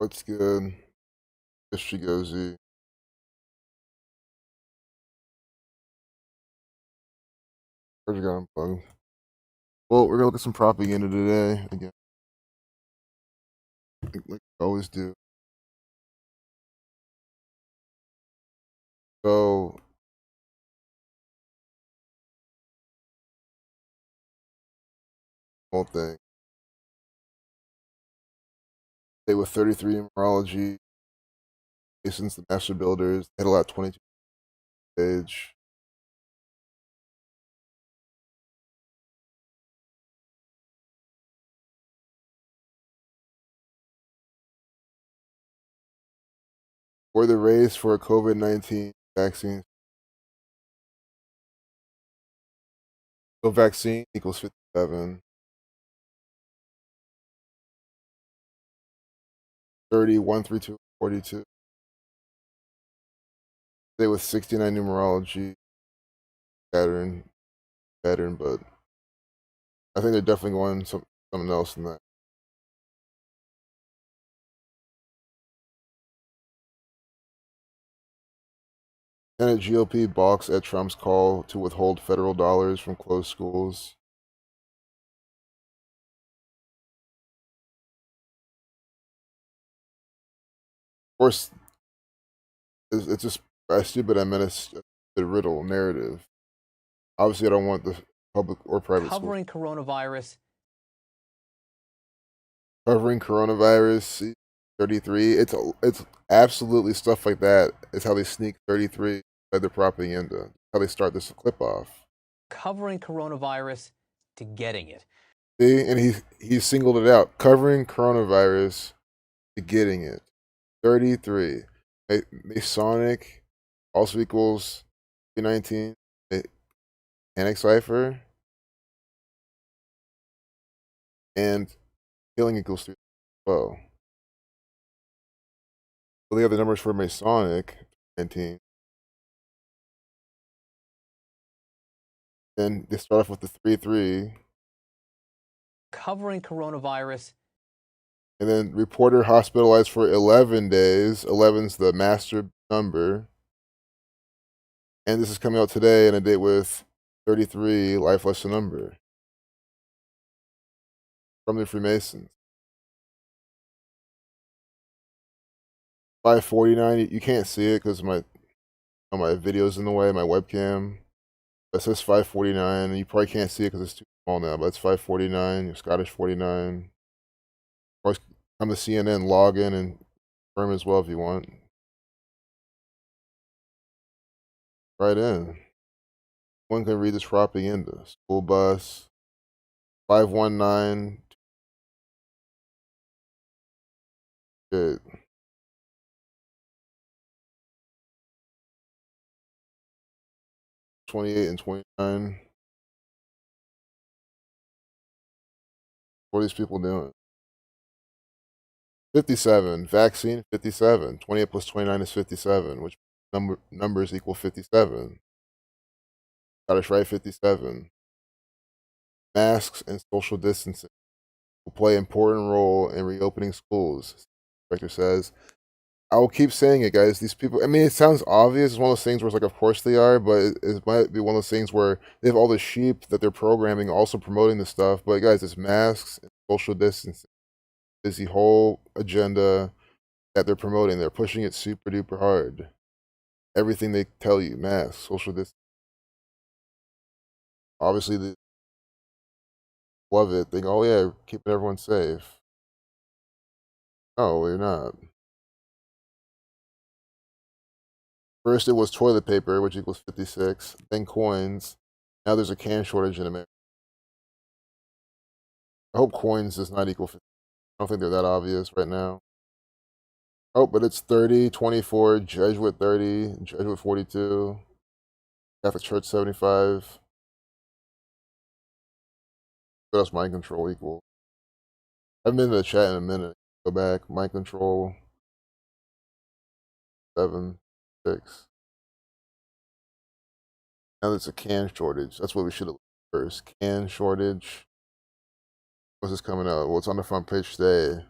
What's good? Guess she goes Z. Where's got unplugged? Well, we're gonna look at some propaganda today. Again, like we always do. So, whole thing. They with 33 numerology. Since the master builders hit a lot 22 stage. For the race for a COVID-19 vaccine. So vaccine equals 57. 30, 1, 3, 2, 42. They with 69 numerology pattern, but I think they're definitely going something else than that. Senate GOP balks at Trump's call to withhold federal dollars from closed schools. Of course, it's just by stupid I meant a riddle narrative. Obviously, I don't want the public or private schools covering coronavirus. Covering coronavirus. 33. It's absolutely stuff like that. It's how they sneak 33 by their propaganda. How they start this clip off. Covering coronavirus to getting it. See, and he singled it out. Covering coronavirus to getting it. 33. Masonic also equals 19. Panic cipher and healing equals 3. Oh. So they have the numbers for Masonic 19. Then they start off with the 3-3. Covering coronavirus. And then reporter hospitalized for 11 days. 11's the master number. And this is coming out today in a date with 33, life lesson number. From the Freemasons. 549, you can't see it because my video's in the way, my webcam. It says 549, and you probably can't see it because it's too small now, but it's 549, your Scottish 49. Or come to CNN, log in, and confirm as well if you want. Right in. One can read this propaganda. School bus, 519. Shit. '28 and 29. What are these people doing? 57. Vaccine, 57. 28 plus 29 is 57, which numbers equal 57. Scottish Rite, 57. Masks and social distancing will play an important role in reopening schools, director says. I will keep saying it, guys. These people, I mean, it sounds obvious. It's one of those things where it's like, of course they are, but it might be one of those things where they have all the sheep that they're programming, also promoting this stuff. But guys, it's masks and social distancing. Is the whole agenda that they're promoting. They're pushing it super duper hard. Everything they tell you, masks, social distancing. Obviously, they love it. They go, oh yeah, keeping everyone safe. No, you're not. First, it was toilet paper, which equals 56. Then coins. Now there's a can shortage in America. I hope coins does not equal 50. I don't think they're that obvious right now. Oh, but it's 30, 24, Jesuit 30, Jesuit 42, Catholic Church 75. What else mind control equal? I haven't been to the chat in a minute. Go back. Mind control 7, 6. Now there's a can shortage. That's what we should have first. Can shortage. What's this coming out? Well, it's on the front page today.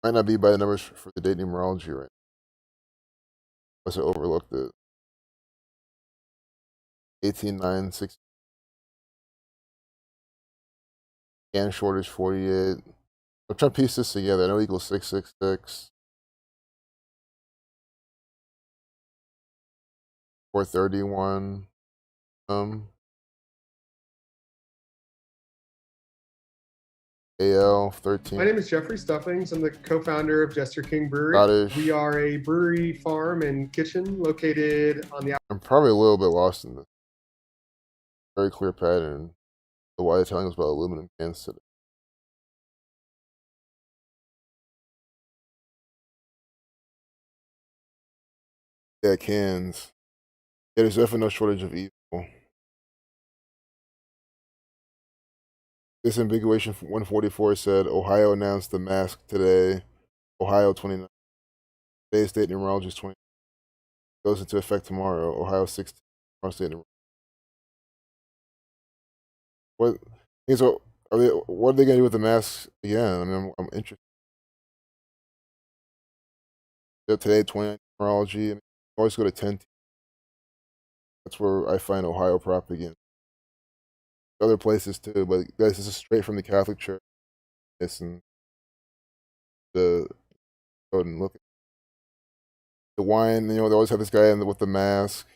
Might not be by the numbers for the date numerology right now. Unless I overlooked it. 18,960. Scan shortage 48. I'm trying to piece this together. I know it equals 666. 431. AL 13. My name is Jeffrey Stuffings. I'm the co-founder of Jester King Brewery. Scottish. We are a brewery, farm, and kitchen located on the. I'm probably a little bit lost in this. Very clear pattern. So why they're telling us about aluminum cans today. Yeah, cans. Yeah, there's definitely no shortage of evil. Disambiguation 144 said Ohio announced the mask today. Ohio 29. Today's state numerology is 20. Goes into effect tomorrow. Ohio 16. Tomorrow state numerology. What? So are they? What are they gonna do with the masks again? I mean, I'm interested. Today 29 numerology. I mean, always go to 10. That's where I find Ohio propaganda. Other places too, but guys, this is straight from the Catholic Church. Listen, the go and look at the wine. You know, they always have this guy with the mask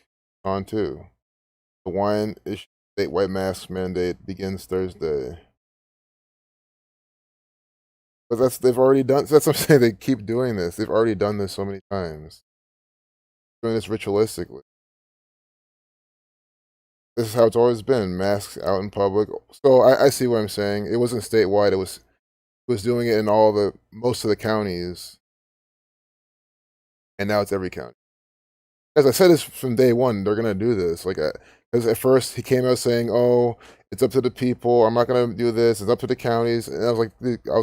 on too. The wine issue statewide mask mandate begins Thursday. But they've already done. That's what I'm saying. They keep doing this. They've already done this so many times. Doing this ritualistically. This is how it's always been. Masks out in public. So I see what I'm saying. It wasn't statewide. It was doing it in most of the counties, and now it's every county. As I said this from day one, they're gonna do this. Like, because at first he came out saying, "Oh, it's up to the people. I'm not gonna do this. It's up to the counties." And I was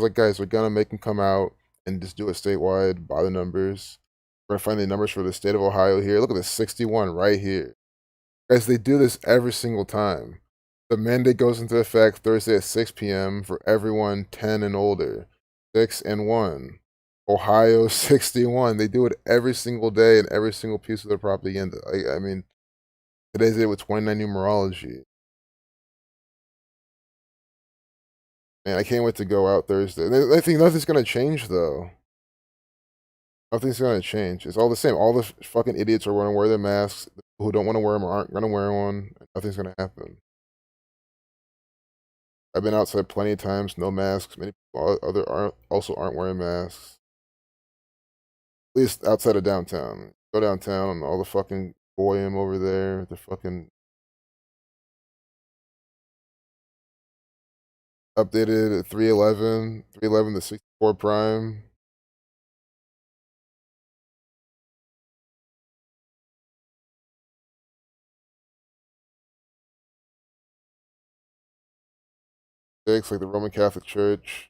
like, guys, we're gonna make them come out and just do it statewide by the numbers. We're gonna find the numbers for the state of Ohio here. Look at this 61 right here, guys. They do this every single time. The mandate goes into effect Thursday at 6 p.m. for everyone 10 and older, 6 and 1. Ohio 61. They do it every single day in every single piece of their propaganda. I mean, today's day with 29 numerology. Man, I can't wait to go out Thursday. I think nothing's gonna change though. Nothing's gonna change. It's all the same. All the fucking idiots are gonna wear their masks. The people who don't want to wear them aren't gonna wear one. Nothing's gonna happen. I've been outside plenty of times, no masks. Many people also aren't wearing masks. At least outside of downtown. Go downtown and all the fucking goyim over there, the fucking updated at 311, 311 to 64 prime. Six, like the Roman Catholic Church.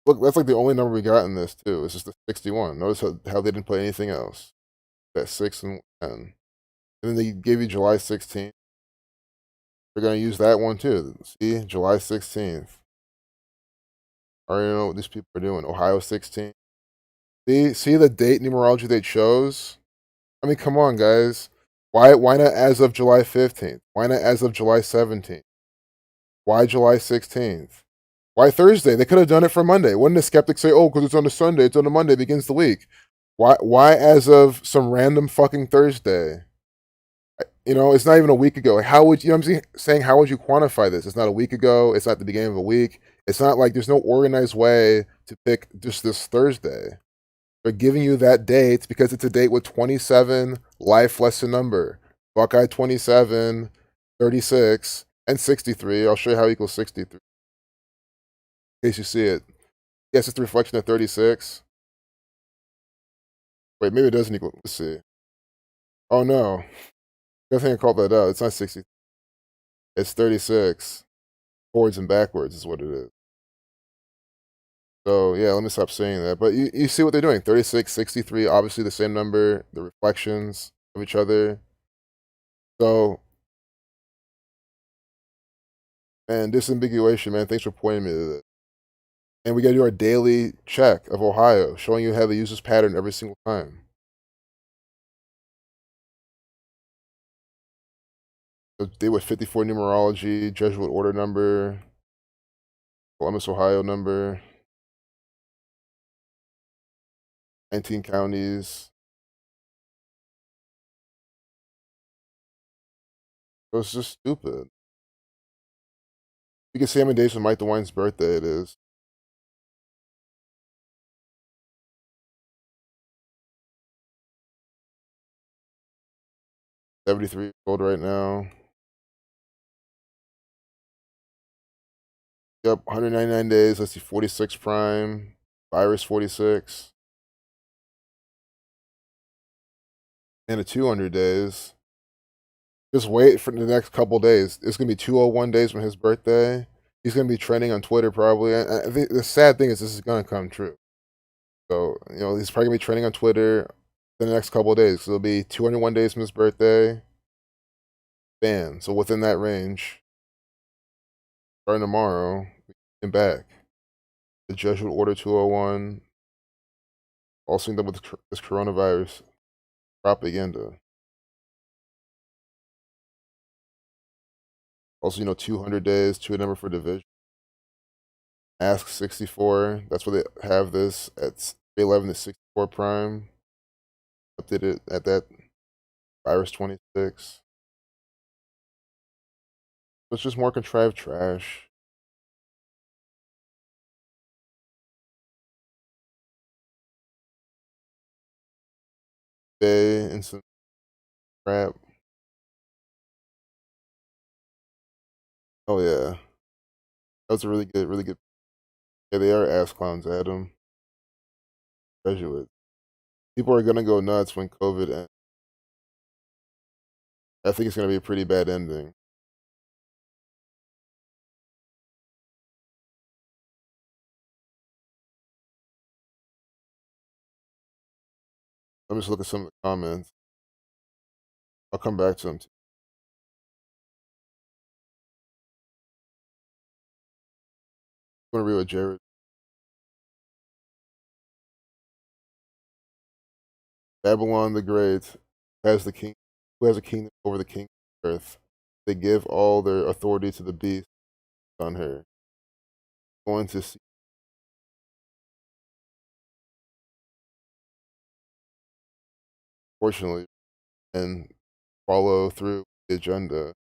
Look, that's like the only number we got in this too. It's just the 61. Notice how they didn't put anything else. That 6 and 10. And then they gave you July 16th. They're gonna use that one too. See, July 16th. I already know what these people are doing. Ohio 16th. See the date numerology they chose? I mean, come on, guys. Why not as of July 15th? Why not as of July 17th? Why July 16th? Why Thursday? They could have done it for Monday. Wouldn't the skeptics say, "Oh, because it's on a Sunday, it's on a Monday, begins the week"? Why as of some random fucking Thursday? You know, it's not even a week ago. How would you know what I'm saying? How would you quantify this? It's not a week ago. It's not the beginning of a week. It's not like there's no organized way to pick just this Thursday. They're giving you that date because it's a date with 27 life lesson number. Buckeye 27, 36, and 63. I'll show you how it equals 63. In case you see it. Yes, it's the reflection of 36. Wait, maybe it doesn't equal. Let's see. Oh no. I think I called that out. It's not 60. It's 36. Forwards and backwards is what it is. So yeah, let me stop saying that. But you see what they're doing. 36, 63, obviously the same number, the reflections of each other. So, man, disambiguation, man, thanks for pointing me to this. And we got to do our daily check of Ohio, showing you how they use this pattern every single time. So they with 54 numerology, Jesuit order number, Columbus, Ohio number, 19 counties. So it's just stupid. You can see how many days from Mike DeWine's birthday it is. 73 years old right now. Yep, 199 days. Let's see, 46 prime. Virus 46. And a 200 days. Just wait for the next couple days. It's going to be 201 days from his birthday. He's going to be trending on Twitter probably. I think the sad thing is this is going to come true. So, he's probably going to be trending on Twitter the next couple days. So it'll be 201 days from his birthday. Bam. So within that range, starting tomorrow, we get back. The Jesuit Order 201. All synced up with this coronavirus propaganda. Also, 200 days, to a number for division. Ask 64. That's where they have this at 11 to 64 prime. Updated at that virus 26. So it's just more contrived trash. Day and some crap. Oh yeah, that was a really good, really good. Yeah, they are ass clowns, Adam. Jesuits. People are gonna go nuts when COVID ends. I think it's gonna be a pretty bad ending. Let me just look at some of the comments. I'll come back to them. I'm gonna read what Jared. Babylon the Great has the king, who has a kingdom over the king of earth. They give all their authority to the beast on her. Going to see. Fortunately, and follow through the agenda.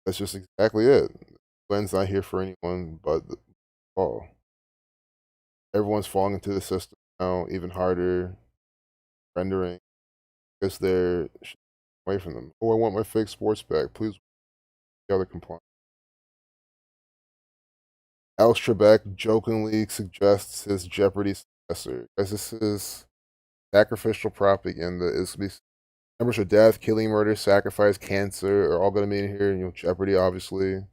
That's just exactly it. Gwen's not here for anyone but the fall. Everyone's falling into the system now, even harder, rendering because they're away from them. Oh, I want my fake sports back. Please, the other complaint. Alex Trebek jokingly suggests his Jeopardy successor. Guys, this is sacrificial propaganda. It's be numbers for death, killing, murder, sacrifice, cancer are all going to be in here. Jeopardy, obviously.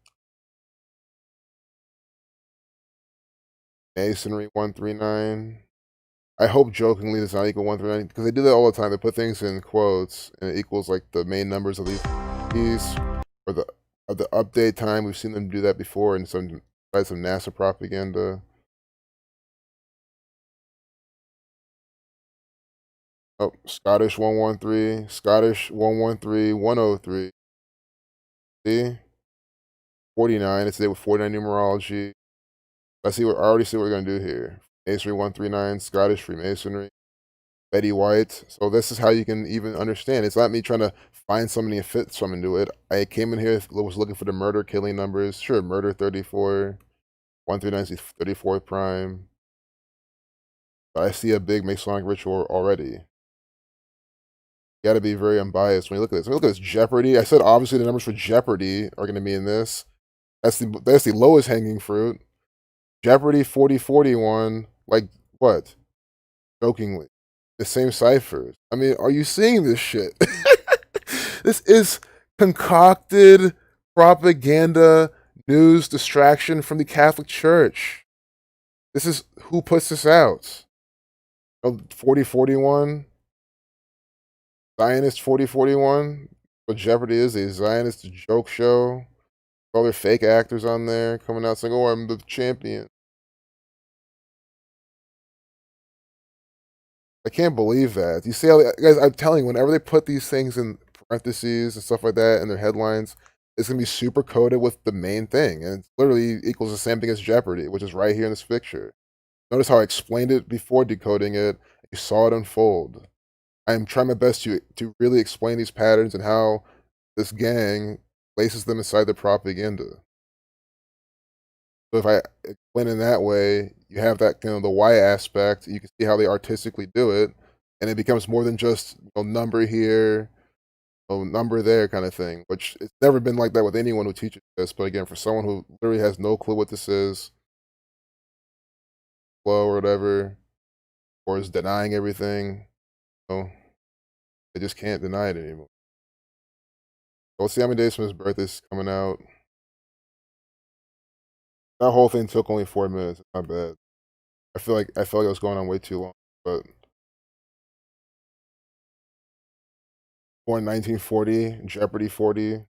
Masonry 139. I hope jokingly does not equal 139 because they do that all the time. They put things in quotes and it equals like the main numbers of these or the update time. We've seen them do that before in some NASA propaganda. Oh, Scottish 113, Scottish 113, 103. See? 49. It's today with 49 numerology. I already see what we're gonna do here. Masonry 139, Scottish Freemasonry. Betty White. So this is how you can even understand. It's not me trying to find somebody and fit someone into it. I came in here, was looking for the murder killing numbers. Sure, murder 34, 139 is 34 prime. But I see a big Masonic ritual already. You gotta be very unbiased when you look at this. When you look at this Jeopardy, I said obviously the numbers for Jeopardy are gonna be in this. That's the lowest hanging fruit. Jeopardy 4041, like what? Jokingly. The same ciphers. I mean, are you seeing this shit? This is concocted propaganda, news, distraction from the Catholic Church. This is who puts this out. 4041, Zionist 4041. What Jeopardy is a Zionist joke show. All their fake actors on there coming out saying, "Oh, I'm the champion." I can't believe that. You see how, guys, I'm telling you, whenever they put these things in parentheses and stuff like that in their headlines, it's gonna be super coded with the main thing, and it literally equals the same thing as Jeopardy, which is right here in this picture. Notice how I explained it before decoding it. You saw it unfold. I am trying my best to really explain these patterns and how this gang places them inside the propaganda. So if I explain in that way, you have that the Y aspect. You can see how they artistically do it, and it becomes more than just number here, number there kind of thing. Which it's never been like that with anyone who teaches this. But again, for someone who literally has no clue what this is, flow or whatever, or is denying everything, they just can't deny it anymore. So let's see how many days from his birthday is coming out. That whole thing took only 4 minutes. It's not bad. I feel like it was going on way too long, but born in 1940, Jeopardy 40.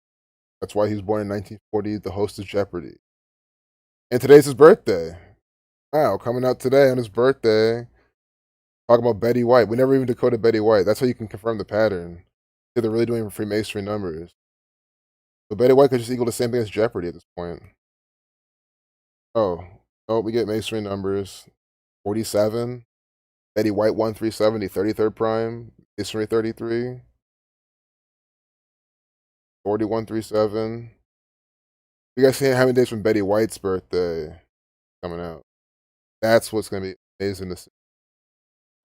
That's why he was born in 1940, the host of Jeopardy. And today's his birthday. Wow, coming out today on his birthday. Talking about Betty White. We never even decoded Betty White. That's how you can confirm the pattern. They're really doing Freemasonry numbers. But Betty White could just equal the same thing as Jeopardy at this point. Oh, we get Masonry numbers. 47. Betty White 1370, 33rd prime. Masonry 33. 4137. You guys see how many days from Betty White's birthday coming out? That's what's going to be amazing to see.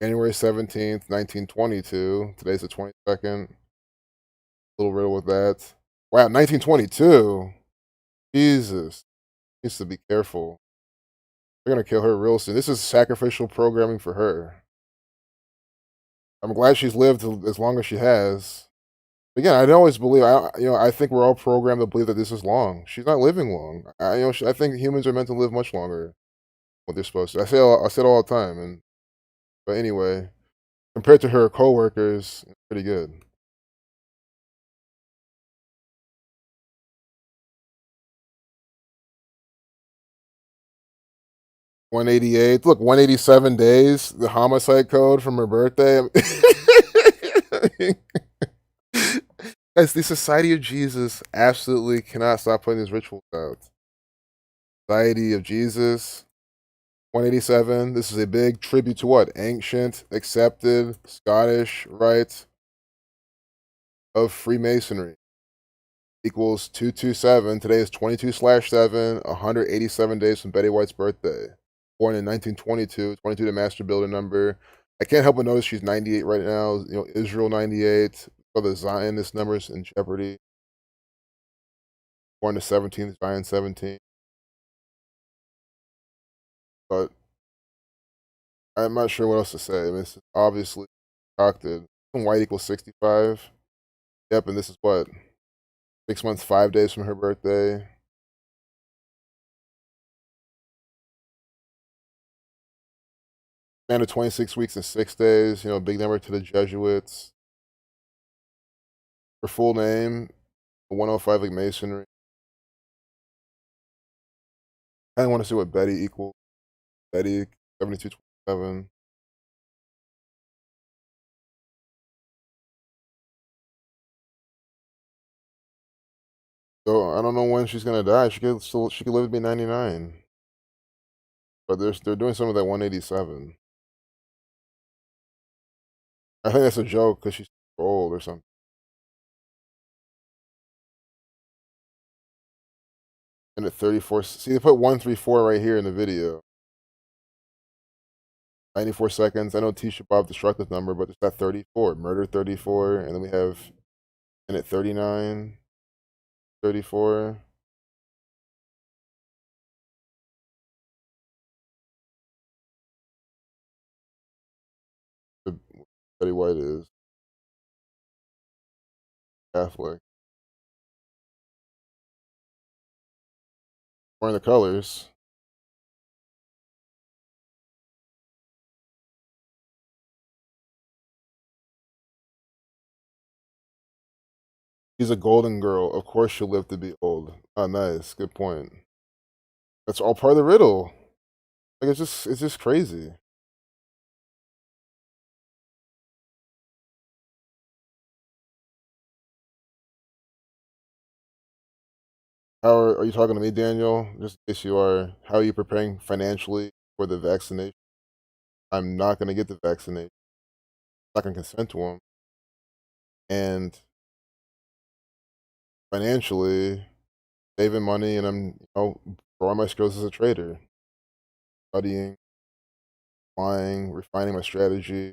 January 17th, 1922. Today's the 22nd. Little riddle with that. Wow, 1922. Jesus. Needs to be careful. They're going to kill her real soon. This is sacrificial programming for her. I'm glad she's lived as long as she has. Again, I always believe, I think we're all programmed to believe that this is long. She's not living long. I think humans are meant to live much longer. What they're supposed to. I say it all the time. But anyway, compared to her coworkers, it's pretty good. 188. Look, 187 days. The homicide code from her birthday. Guys, the Society of Jesus absolutely cannot stop putting these rituals out. Society of Jesus, 187. This is a big tribute to what? Ancient, accepted, Scottish rite of Freemasonry. Equals 227. Today is 22/7, 187 days from Betty White's birthday. Born in 1922, 22 the master builder number. I can't help but notice she's 98 right now. Israel 98. For the Zionist numbers in Jeopardy. Born the 17th, Zion 17. But I'm not sure what else to say. I mean, it's obviously concocted. White equals 65. Yep, and this is what? 6 months, 5 days from her birthday. Span of 26 weeks and 6 days. Big number to the Jesuits. Her full name, 105 like Masonry. I want to see what Betty equals. Betty, 7227. So I don't know when she's gonna die. She could live to be 99. But they're doing some of that 187. I think that's a joke because she's old or something. And at 34, see they put 134 right here in the video. 94 seconds. I know Tisha Bob destructive number, but it's that 34. Murder 34, and then we have and at 39, 34. Betty White is Catholic. Wearing the colors. She's a golden girl. Of course she'll live to be old. Oh, nice. Good point. That's all part of the riddle. Like it's just crazy. are you talking to me, Daniel? Just in case you are, how are you preparing financially for the vaccination? I'm not going to get the vaccination. I'm not going to consent to them. And financially, saving money, and I'm, growing my skills as a trader, studying, flying, refining my strategy,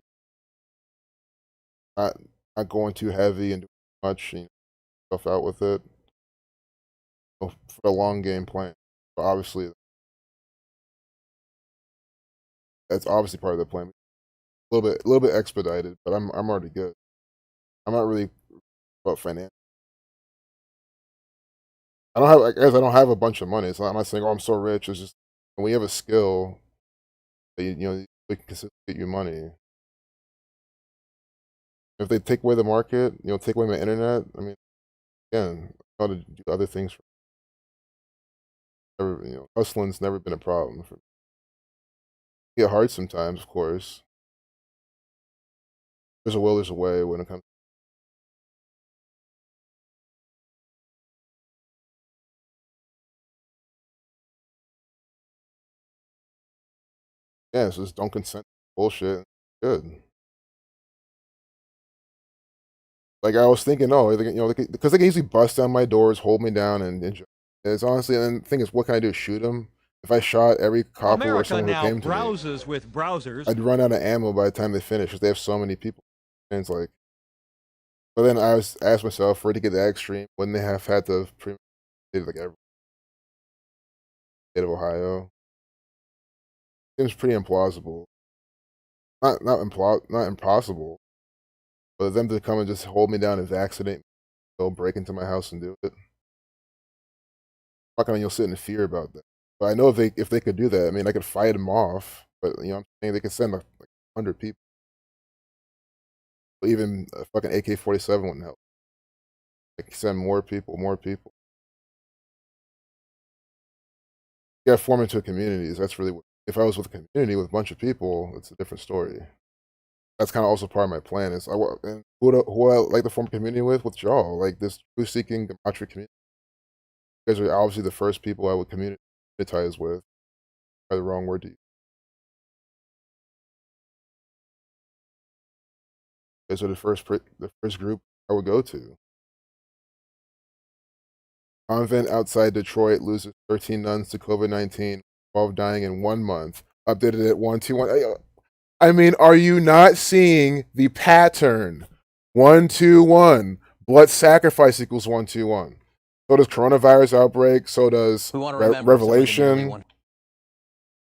not not going too heavy and doing much, stuff out with it, for the long game plan. But obviously, that's obviously part of the plan. A little bit expedited, but I'm already good. I'm not really about finance. I don't have, I guess I don't have a bunch of money. It's not, I'm not saying, oh, I'm so rich. It's just when we have a skill, that we can consistently get you money. If they take away the market, take away my internet. I mean, again, I know to do other things. Hustling's never been a problem. It get hard sometimes, of course. There's a will, there's a way when it comes. Yeah, so just don't consent to bullshit. Good. Like I was thinking, oh, because they can easily bust down my doors, hold me down, and it's honestly, and the thing is, what can I do? Shoot them? If I shot every couple or America someone who now came to me, browses with browsers. I'd run out of ammo by the time they finish because they have so many people. And it's like, but then I was asked myself, for it to get that extreme, wouldn't they have had to like every state of Ohio? Seems pretty implausible. Not impossible, but them to come and just hold me down and vaccinate me, they'll break into my house and do it. How come you'll sit in fear about that? But I know if they could do that, I mean, I could fight them off. But I'm saying they could send like 100 people. But even a fucking AK-47 wouldn't help. They could send more people, more people. You got to form into communities. That's really what. If I was with a community with a bunch of people, it's a different story. That's kind of also part of my plan. Is and who I like to form a community with y'all, like this truth-seeking gematria community. You guys are obviously the first people I would communitize with. Probably the wrong word to use. You guys are the first group I would go to. Convent outside Detroit loses 13 nuns to COVID-19, 12 dying in 1 month. Updated at 121. I mean, are you not seeing the pattern? 121. Blood sacrifice equals 121. So does coronavirus outbreak. So does We want to remember some of the nearly Revelation.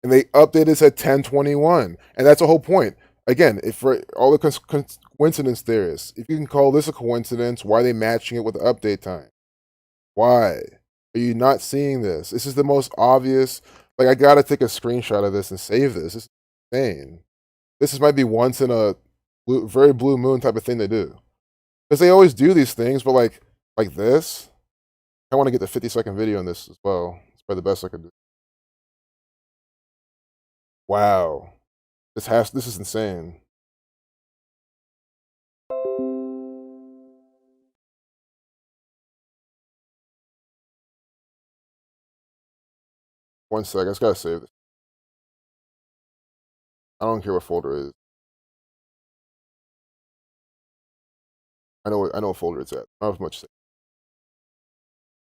And they updated this at 1021. And that's the whole point. Again, if for all the coincidence theorists, if you can call this a coincidence, why are they matching it with the update time? Why? Are you not seeing this? This is the most obvious. Like, I gotta take a screenshot of this and save this. This is insane. Might be once in a very blue moon type of thing they do. Because they always do these things, but like this, I want to get the 50-second video on this as well. It's probably the best I could do. Wow. This is insane. One sec, I just gotta save this. I don't care what folder it is. I know what folder it's at. I don't have much to say.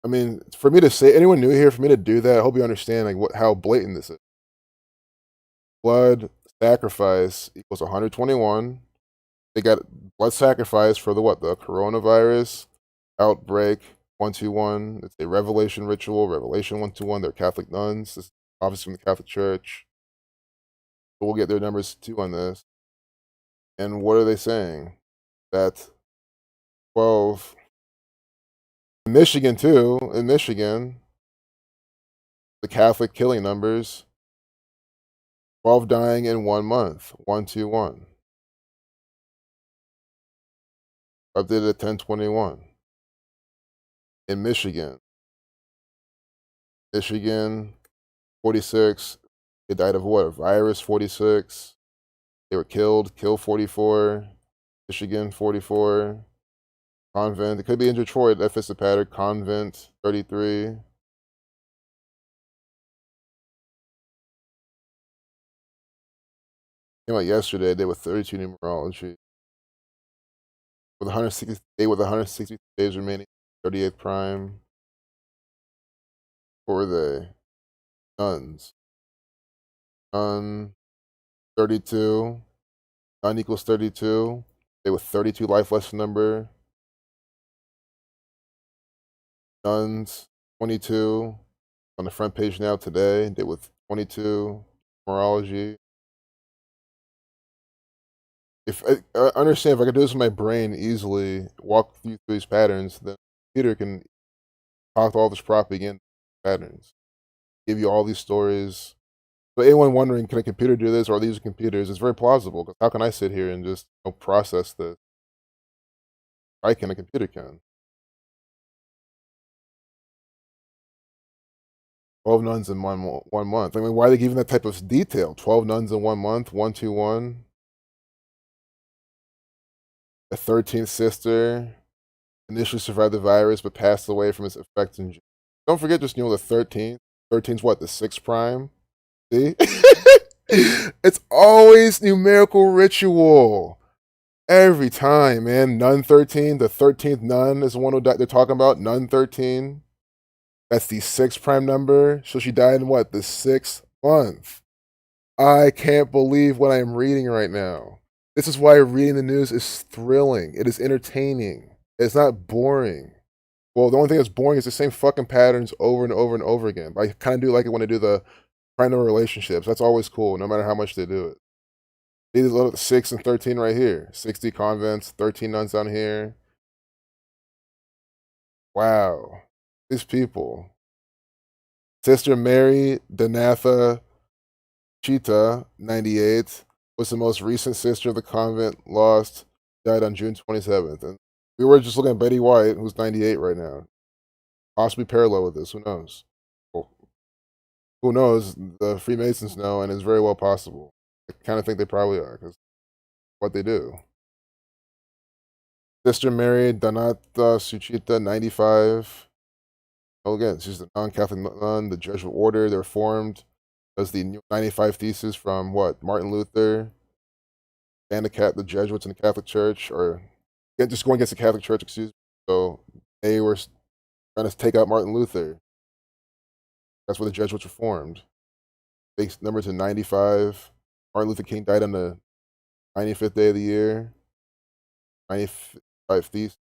I mean, for me to say, anyone new here, for me to do that, I hope you understand how blatant this is. Blood sacrifice equals 121. They got blood sacrifice for the what? The coronavirus outbreak 121. It's a revelation ritual, Revelation 121. They're Catholic nuns. This is obviously from the Catholic Church. So we'll get their numbers too on this. And what are they saying? That 12 in Michigan too. In Michigan, the Catholic killing numbers 12 dying in 1 month. 121. Updated at 1021. In Michigan. Michigan, 46. They died of what? A virus, 46. They were killed 44. Michigan, 44. Convent. It could be in Detroit. That fits the pattern. Convent 33. Came out yesterday. Day with 32 numerology. With 160 day with 160 days remaining. 38th prime. Who are they? Nuns. Nun 32. Nun equals 32. Day with 32 life lesson number. Nuns 22. On the front page now today. Day with 22. Numerology. If I understand, if I could do this with my brain easily, walk through these patterns, then the computer can talk all this propaganda patterns, give you all these stories. So anyone wondering, can a computer do this, or are these computers? It's very plausible, because how can I sit here and just process this? I can, a computer can. 12 nuns in one month. I mean, why are they giving that type of detail? 12 nuns in 1 month, 121. A 13th sister initially survived the virus but passed away from its effects in June. Don't forget, just the 13th. 13's what, the 6th prime? See? It's always numerical ritual. Every time, man. Nun 13, the 13th nun is the one who they're talking about. Nun 13. That's the 6th prime number. So she died in what? The 6th month. I can't believe what I'm reading right now. This is why reading the news is thrilling. It is entertaining. It's not boring. Well, the only thing that's boring is the same fucking patterns over and over and over again. But I kind of do like it when they do the primary relationships. That's always cool, no matter how much they do it. These little 6 and 13 right here. 60 convents, 13 nuns down here. Wow. These people. Sister Mary Danatha Chita, 98, was the most recent sister of the convent lost, died on June 27th. And we were just looking at Betty White, who's 98 right now. Possibly parallel with this, who knows? Well, who knows? The Freemasons know, and it's very well possible. I kind of think they probably are, because what they do. Sister Mary Danata Suchita, 95. Oh, again, she's the non-Catholic nun, the Jesuit order. They were formed as the 95 Theses from what? Martin Luther and the Jesuits in the Catholic Church, or just going against the Catholic Church, excuse me. So they were trying to take out Martin Luther. That's where the Jesuits were formed. They numbered to 95. Martin Luther King died on the 95th day of the year. 95 Theses.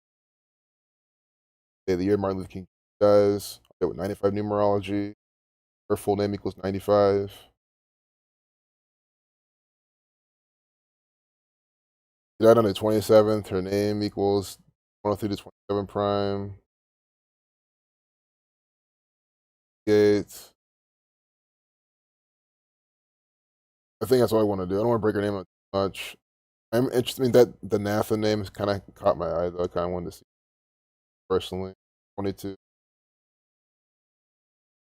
Day of the year Martin Luther King dies. With 95 numerology. Her full name equals 95. She died on the 27th. Her name equals 103 to 27 prime. Gates. I think that's all I want to do. I don't want to break her name up too much. I'm interested. I mean, that the Natha name kind of caught my eye, though. I kind of wanted to see personally. 22.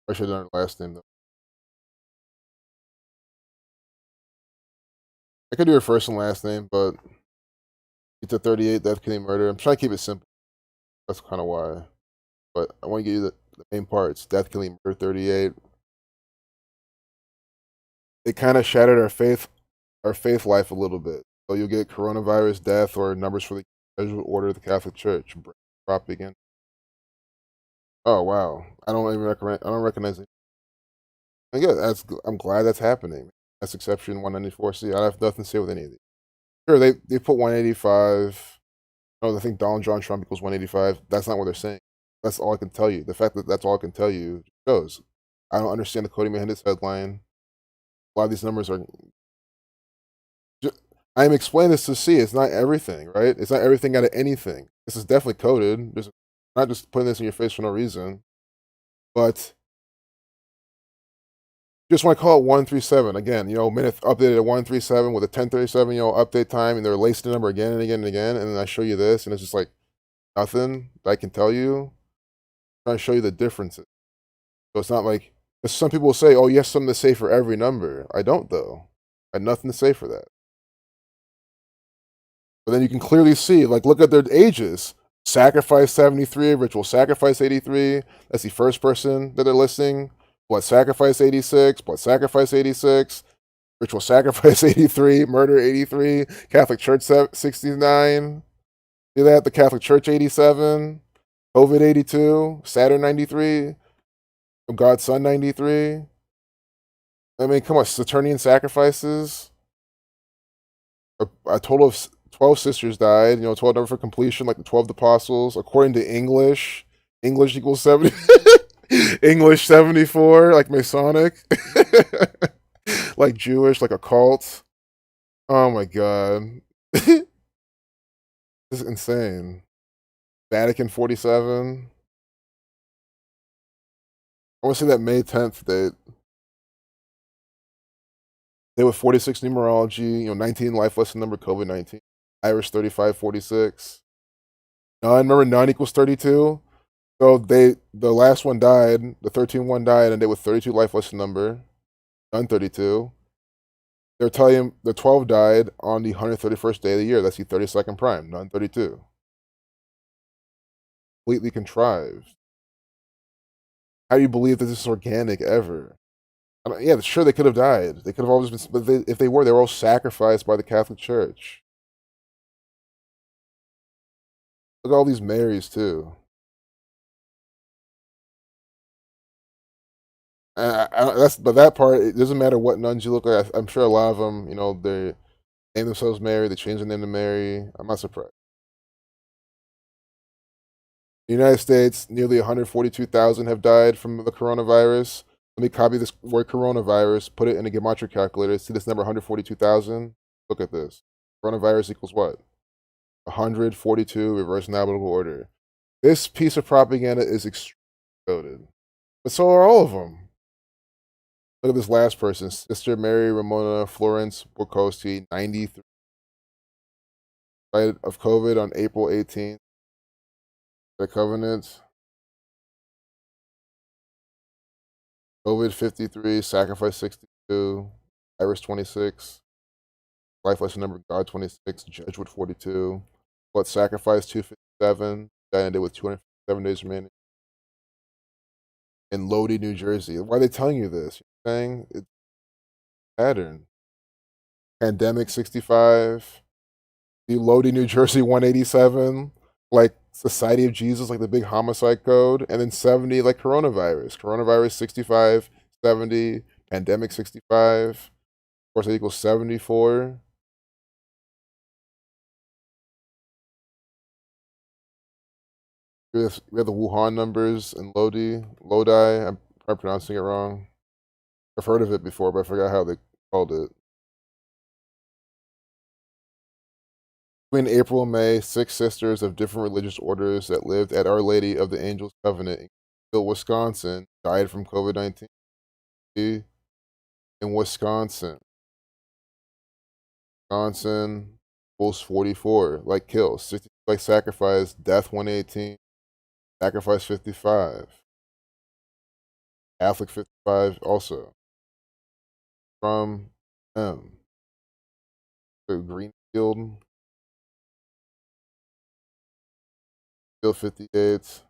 I should have done her last name, though. I could do her first and last name, but it's a 38 death, kidney murder. I'm trying to keep it simple. That's kind of why. But I want to give you the main parts. Death, killing, murder, 38. It kind of shattered our faith life a little bit. So you'll get coronavirus death or numbers for the Jesuit order of the Catholic Church. Propaganda. Oh wow! I don't even recommend. I don't recognize it. And yeah, I'm glad that's happening. That's exception 194C. I have nothing to say with any of these. Sure, they put 185. No, I think Donald John Trump equals 185. That's not what they're saying. That's all I can tell you. The fact that that's all I can tell you shows. I don't understand the Cody Menendez headline. A lot of these numbers are. I'm explaining this to see. It's not everything, right? It's not everything out of anything. This is definitely coded. There's not just putting this in your face for no reason. But just want to call it 137 again. Minute updated at 137 with a 1037. Update time, and they're lacing the number again and again and again. And then I show you this, and it's just like nothing that I can tell you. I'm trying to show you the differences. So it's not like some people will say, "Oh, you have something to say for every number." I don't, though. I have nothing to say for that. But then you can clearly see, like, look at their ages. Sacrifice 73, Ritual Sacrifice 83. That's the first person that they're listing. Blood Sacrifice 86, Blood Sacrifice 86, Ritual Sacrifice 83, Murder 83, Catholic Church 69. See that? The Catholic Church 87, COVID 82, Saturn 93, God's Son 93. I mean, come on, Saturnian sacrifices. A total of 12 sisters died. 12 number for completion, like the 12 apostles. According to English, English equals 70. English 74, like Masonic. Like Jewish, like a cult. Oh my god. This is insane. Vatican 47. I want to say that May 10th date. Day with 46 numerology, 19 life lesson number COVID 19. Irish 3546. None, remember none equals 32? So the last one died, the 13 died, and they with 32 life lesson number, none 32. They're telling him the 12 died on the 131st day of the year. That's the 32nd prime, none 32. Completely contrived. How do you believe that this is organic ever? Yeah, sure, they could have died. They could have always been, but if they were all sacrificed by the Catholic Church. Look at all these Marys, too. But that part, it doesn't matter what nuns you look like. I'm sure a lot of them, they name themselves Mary. They change their name to Mary. I'm not surprised. The United States, nearly 142,000 have died from the coronavirus. Let me copy this word coronavirus, put it in a gematria calculator. See this number, 142,000? Look at this. Coronavirus equals what? 142, reverse alphabetical order. This piece of propaganda is extremely coded. But so are all of them. Look at this last person, Sister Mary Ramona Florence Borkowski, 93. Died of COVID on April 18th. The Covenant. COVID 53, Sacrifice 62, Iris 26, Life Lesson Number God 26, Jesuit 42, Blood Sacrifice 257, died ended with 257 days remaining. In Lodi, New Jersey. Why are they telling you this? You're saying it's pattern. Pandemic 65, the Lodi, New Jersey 187, like Society of Jesus, like the big homicide code, and then 70, like coronavirus. Coronavirus 65, 70, pandemic 65. Of course, that equals 74. We have the Wuhan numbers in Lodi. I'm probably pronouncing it wrong. I've heard of it before, but I forgot how they called it. Between April and May, 6 sisters of different religious orders that lived at Our Lady of the Angels Covenant in Gainesville, Wisconsin, died from COVID-19 in Wisconsin. Wisconsin, equals 44, like kills, 60, like sacrifice, death 118, sacrifice 55, Catholic 55 also. From M. Greenfield, Field 58,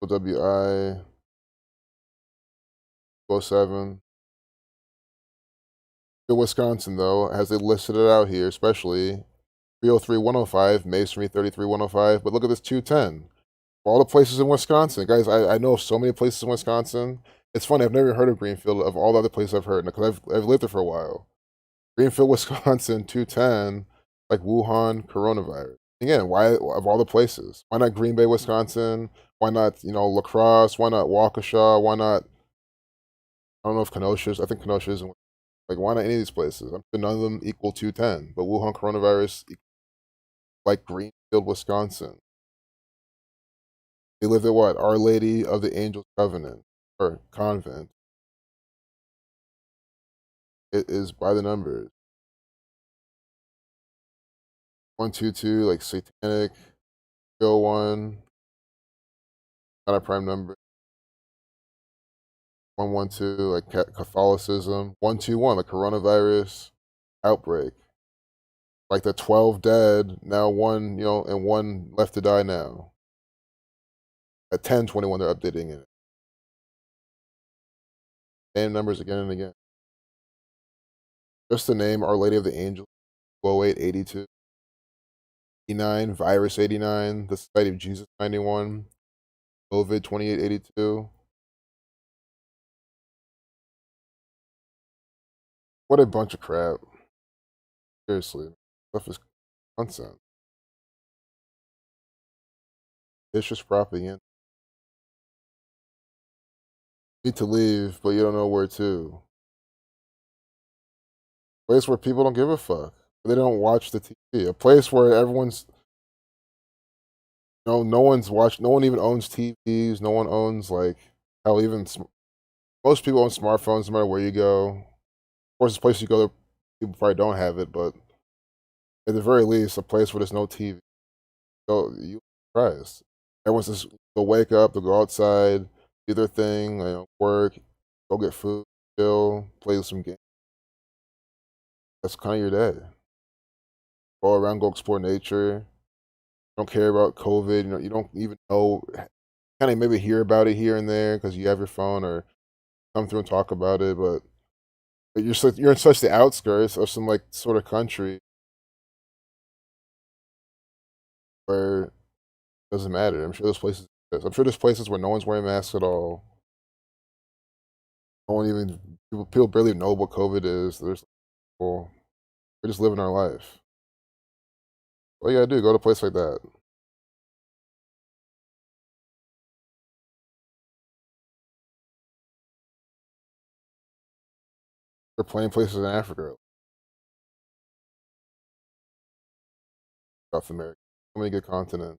OWI 07. Wisconsin, though, has it listed it out here, especially 303-105, Masonry 33-105. But look at this 210. All the places in Wisconsin. Guys, I know of so many places in Wisconsin. It's funny, I've never heard of Greenfield of all the other places I've heard, because I've lived there for a while. Greenfield, Wisconsin, 210, like Wuhan, coronavirus. Again, why, of all the places? Why not Green Bay, Wisconsin? Why not, La Crosse? Why not Waukesha? Why not, I don't know if Kenosha's, I think Kenosha is in, like, why not any of these places? I'm sure none of them equal 210, but Wuhan coronavirus, like Greenfield, Wisconsin. They lived at what? Our Lady of the Angels Covenant, or Convent. It is by the numbers. 122, like satanic. 301, not a prime number. 112, like Catholicism. 121, the coronavirus outbreak. Like the 12 dead, now one, and one left to die now. At 10:21, they're updating it. Same numbers again and again. Just the name Our Lady of the Angels, 20882. 89, Virus 89, The Society of Jesus 91, COVID 2882. What a bunch of crap. Seriously. Stuff is nonsense. Vicious propaganda. Need to leave, but you don't know where to. Place where people don't give a fuck. They don't watch the TV. A place where everyone's no one's watched. No one even owns TVs. No one owns like hell. Even most people own smartphones, no matter where you go. Of course, it's a place you go, people probably don't have it, but at the very least, a place where there's no TV. So you surprised. Everyone's just they'll wake up, they'll go outside, do their thing, work, go get food, chill, play some games. That's kind of your day. Go around, go explore nature. Don't care about COVID. You don't even know. Kind of maybe hear about it here and there because you have your phone or come through and talk about it. But you're in such the outskirts of some like sort of country where it doesn't matter. I'm sure there's places. I'm sure there's places where no one's wearing masks at all. No one even people barely know what COVID is. There's people we're just living our life. All you gotta do, go to a place like that. There are plenty of places in Africa, South America, so many good continents.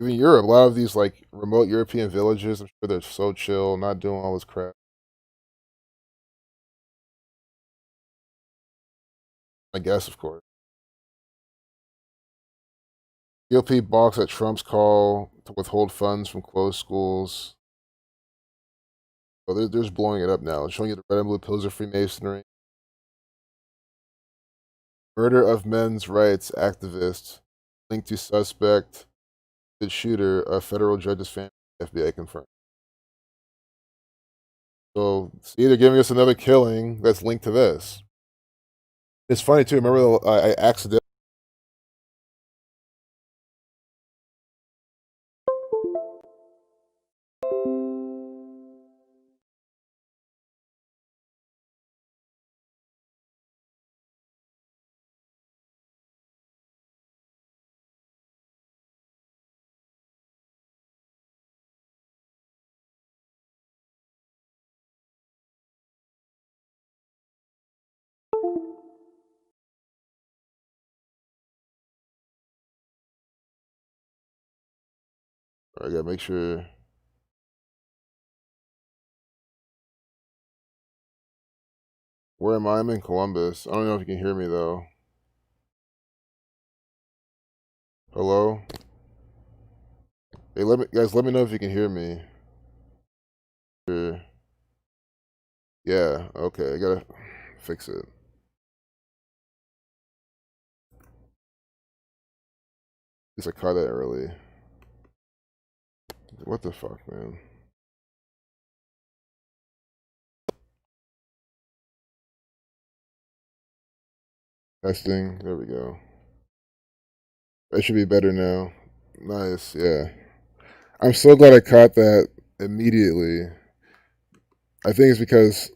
Even Europe, a lot of these like remote European villages, I'm sure they're so chill, not doing all this crap. I guess, of course. GOP balks at Trump's call to withhold funds from closed schools. So they're just blowing it up now. Showing you the red and blue pillars of Freemasonry. Murder of men's rights activist linked to suspect the shooter, a federal judge's family, FBI confirmed. So see, they're giving us another killing that's linked to this. It's funny too. Remember, I accidentally. I gotta make sure. Where am I? I'm in Columbus. I don't know if you can hear me though. Hello? Hey, let me know if you can hear me. Sure. Yeah, okay, I gotta fix it. At least I caught it early. What the fuck, man? Testing. There we go. That should be better now. Nice, yeah. I'm so glad I caught that immediately. I think it's because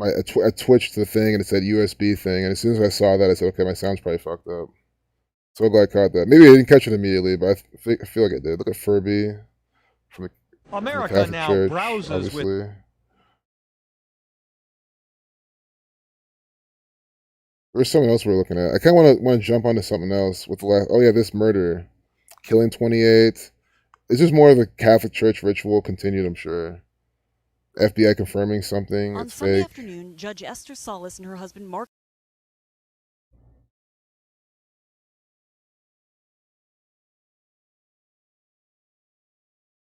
I twitched the thing and it said USB thing, and as soon as I saw that, I said, okay, my sound's probably fucked up. So glad I caught that. Maybe I didn't catch it immediately, but I feel like I did. Look at Furby from the America Catholic now Church, browses with. obviously. There's something else we're looking at. I kind of want to jump onto something else with the last. Oh yeah, this murder, killing 28. It's just more of the Catholic Church ritual continued. I'm sure. FBI confirming something. On It's Sunday fake. afternoon, Judge Esther Salas and her husband Mark.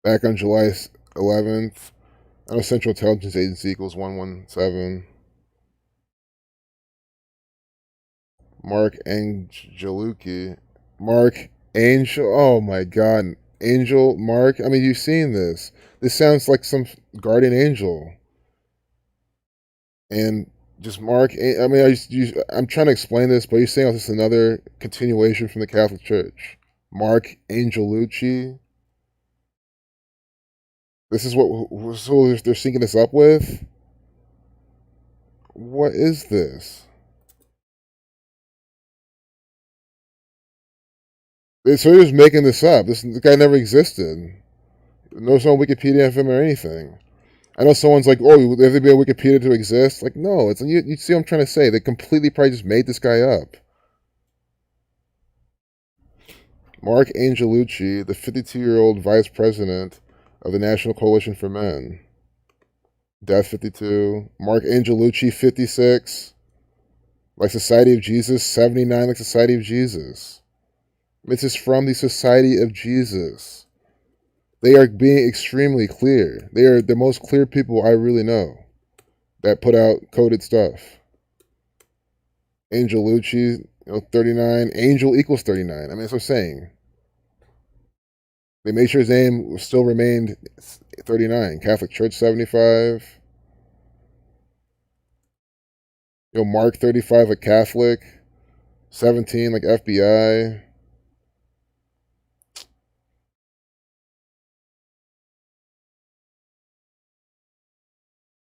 Back on July 11th, I know Central Intelligence Agency equals 117. Mark Angelucci. Mark Angel. Oh my God. Angel Mark. I mean, you've seen this. This sounds like some guardian angel. And just Mark. I mean, I'm trying to explain this, but you're saying it's just another continuation from the Catholic Church. Mark Angelucci. This is what so they're syncing this up with. What is this? So they're just making this up. This guy never existed. No, it's on Wikipedia of him or anything. I know someone's like, "Oh, have there been a Wikipedia to exist?" Like, no. It's you see what I'm trying to say. They completely probably just made this guy up. Mark Angelucci, the 52-year-old vice president of the National Coalition for Men. Death 52. Mark Angelucci 56. Like Society of Jesus 79. Like Society of Jesus. This is from the Society of Jesus. They are being extremely clear. They are the most clear people I really know that put out coded stuff. Angelucci, 39. Angel equals 39. I mean, that's what I'm saying. They made sure his name still remained 39. Catholic Church 75. Mark 35, like Catholic. 17, like FBI.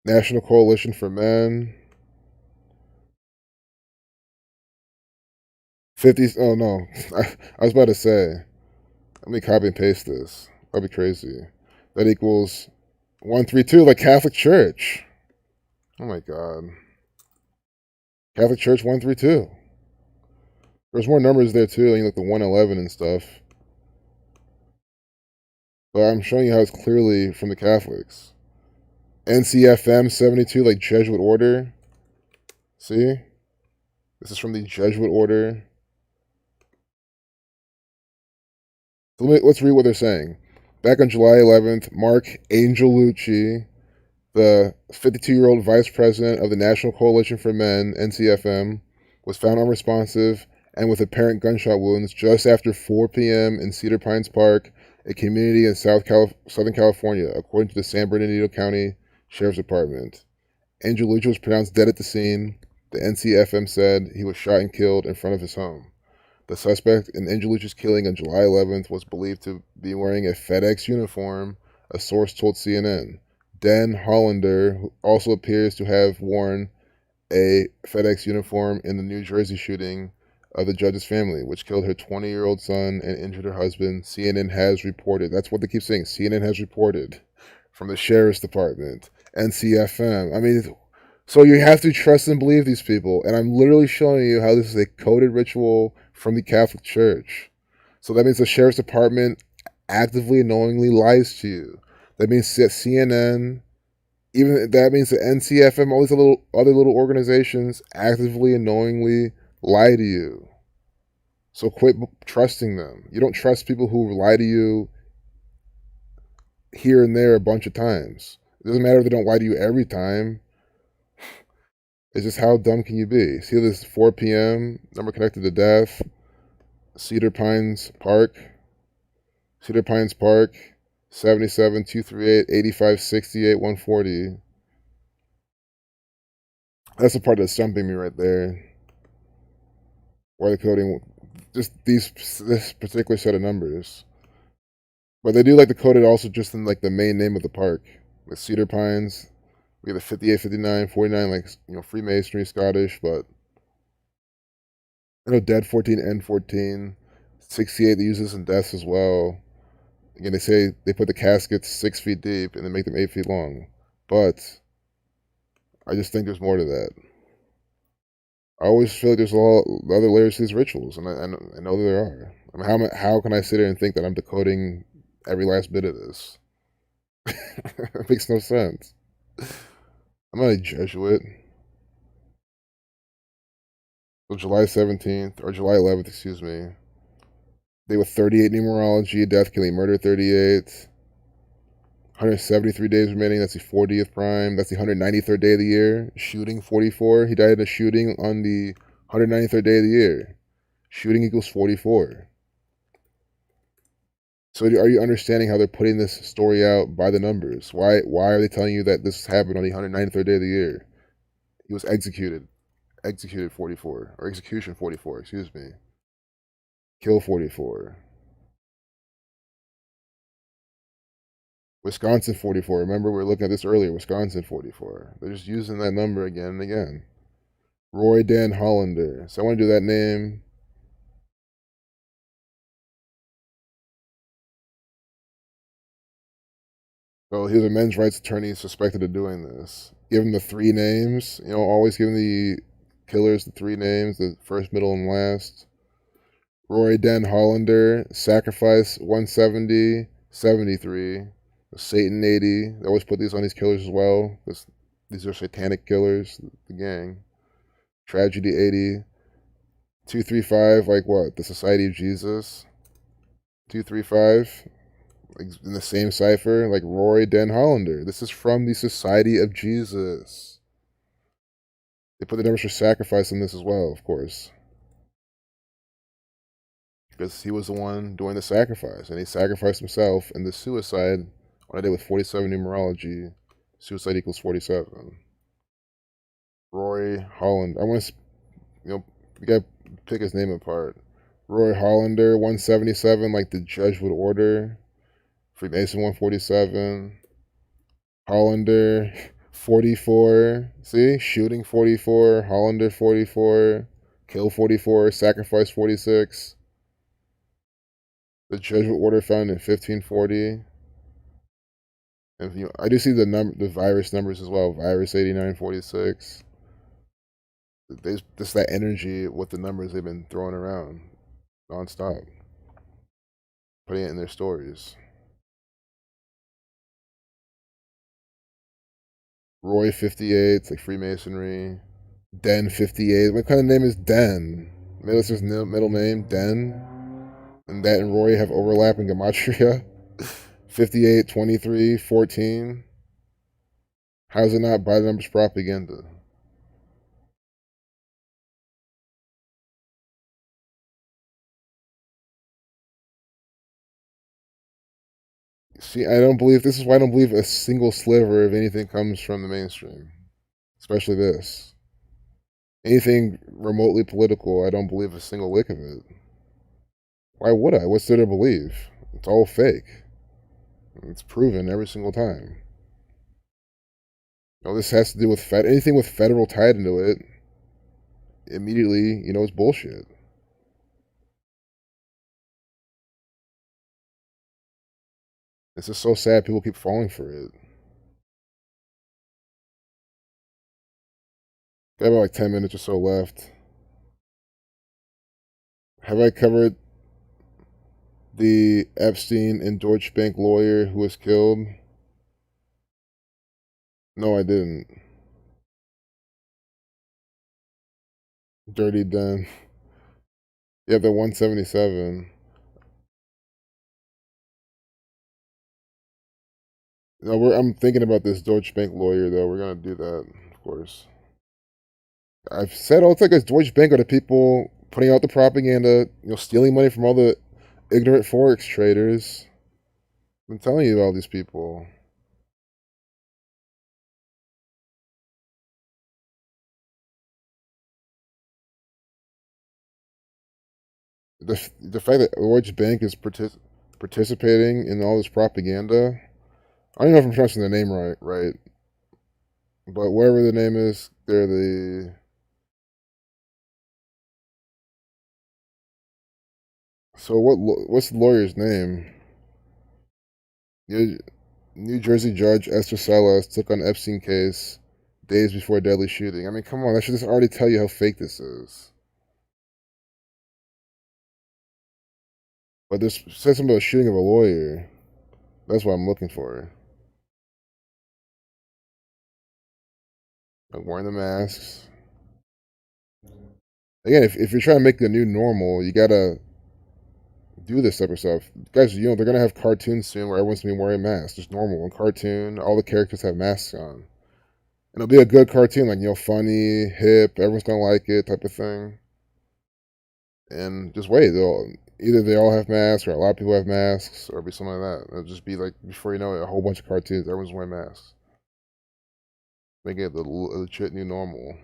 National Coalition for Men. 50. Oh, no. I was about to say. Let me copy and paste this. That'd be crazy. That equals 132, like Catholic Church. Oh my God. Catholic Church 132. There's more numbers there too, like the 111 and stuff. But I'm showing you how it's clearly from the Catholics. NCFM 72, like Jesuit order. See? This is from the Jesuit order. So let's read what they're saying. Back on July 11th, Mark Angelucci, the 52-year-old vice president of the National Coalition for Men, NCFM, was found unresponsive and with apparent gunshot wounds just after 4 p.m. in Cedar Pines Park, a community in Southern California, according to the San Bernardino County Sheriff's Department. Angelucci was pronounced dead at the scene. The NCFM said he was shot and killed in front of his home. The suspect in Angelucci's killing on July 11th was believed to be wearing a FedEx uniform, a source told CNN. Dan Hollander, who also appears to have worn a FedEx uniform in the New Jersey shooting of the judge's family, which killed her 20-year-old son and injured her husband, CNN has reported. That's what they keep saying. CNN has reported from the Sheriff's Department, NCFM. I mean, so you have to trust and believe these people. And I'm literally showing you how this is a coded ritual from the Catholic Church. So that means the Sheriff's Department actively and knowingly lies to you. That means that CNN, even that means that NCFM, all these other little organizations actively and knowingly lie to you. So quit trusting them. You don't trust people who lie to you here and there a bunch of times. It doesn't matter if they don't lie to you every time. It's just how dumb can you be? See this 4 p.m. number connected to death. Cedar Pines Park. 77 238 85 68 140. That's the part that's stumping me right there. Why the coding just this particular set of numbers. But they do like to code it also just in like the main name of the park. Like Cedar Pines. We have a 58, 59, 49, like Freemasonry, Scottish, but Dead 14, N 14, 68 they use this in deaths as well. Again, they say they put the caskets 6 feet deep and they make them 8 feet long. But I just think there's more to that. I always feel like there's a lot of other layers to these rituals, and I know that there are. I mean, how can I sit here and think that I'm decoding every last bit of this? It makes no sense. I'm not a Jesuit. So July 17th, or July 11th, excuse me. Day with 38 numerology, death, killing, murder 38. 173 days remaining, that's the 40th prime. That's the 193rd day of the year. Shooting 44. He died in a shooting on the 193rd day of the year. Shooting equals 44. So are you understanding how they're putting this story out by the numbers? Why are they telling you that this happened on the 193rd day of the year? He was executed 44, or execution 44, excuse me. Kill 44. Wisconsin 44. Remember, we were looking at this earlier. Wisconsin 44. They're just using that number again and again. Roy Dan Hollander. So I want to do that name. So here's a men's rights attorney suspected of doing this. Give him the 3 names. Always giving the killers the 3 names, the first, middle, and last. Roy Den Hollander, Sacrifice 170, 73. Satan 80. They always put these on these killers as well, because these are satanic killers, the gang. Tragedy 80. 235, like what? The Society of Jesus. 235, like in the same cipher, like Roy Den Hollander. This is from the Society of Jesus. They put the numbers for sacrifice in this as well, of course. Because he was the one doing the sacrifice, and he sacrificed himself in the suicide on a day with 47 numerology. Suicide equals 47. Roy Holland. I want to, we gotta pick his name apart. Roy Hollander, 177, like the judge would order. Freemason, 147. Hollander, 44. See? Shooting, 44. Hollander, 44. Kill, 44. Sacrifice, 46. The judge would order found in 1540. And I do see the virus numbers as well. Virus 8946. There's just that energy with the numbers they've been throwing around nonstop, putting it in their stories. Roy 58, it's like Freemasonry. Den 58. What kind of name is Den? Maybe it's his middle name, Den. And that and Roy have overlapping gematria. 58, 23, 14. How is it not by the numbers propaganda? See, I don't believe, this is why I don't believe a single sliver of anything comes from the mainstream, especially this. Anything remotely political, I don't believe a single lick of it. Why would I? What's there to believe? It's all fake. It's proven every single time. This has to do with anything with federal tied into it. Immediately, it's bullshit. It's just so sad people keep falling for it. Got about like 10 minutes or so left. Have I covered the Epstein and Deutsche Bank lawyer who was killed? No, I didn't. Dirty Den. Yeah, the 177. No, I'm thinking about this Deutsche Bank lawyer, though. We're going to do that, of course. I've said all it's like as Deutsche Bank are the people putting out the propaganda, stealing money from all the ignorant forex traders. I'm telling you all these people. The fact that Deutsche Bank is participating in all this propaganda. I don't know if I'm pronouncing the name right, but whatever the name is, they're the. So what's the lawyer's name? New Jersey judge Esther Salas took on Epstein case days before a deadly shooting. I mean, come on, that should just already tell you how fake this is. But this says something about a shooting of a lawyer. That's what I'm looking for. Like wearing the masks. Again, if you're trying to make the new normal, you gotta do this type of stuff. Guys, they're gonna have cartoons soon where everyone's gonna be wearing masks. Just normal. In cartoon, all the characters have masks on. And it'll be a good cartoon, like, funny, hip, everyone's gonna like it type of thing. and just wait. Either they all have masks, or a lot of people have masks, or it'll be something like that. It'll just be like, before you know it, a whole bunch of cartoons, everyone's wearing masks. Make it the legit new normal.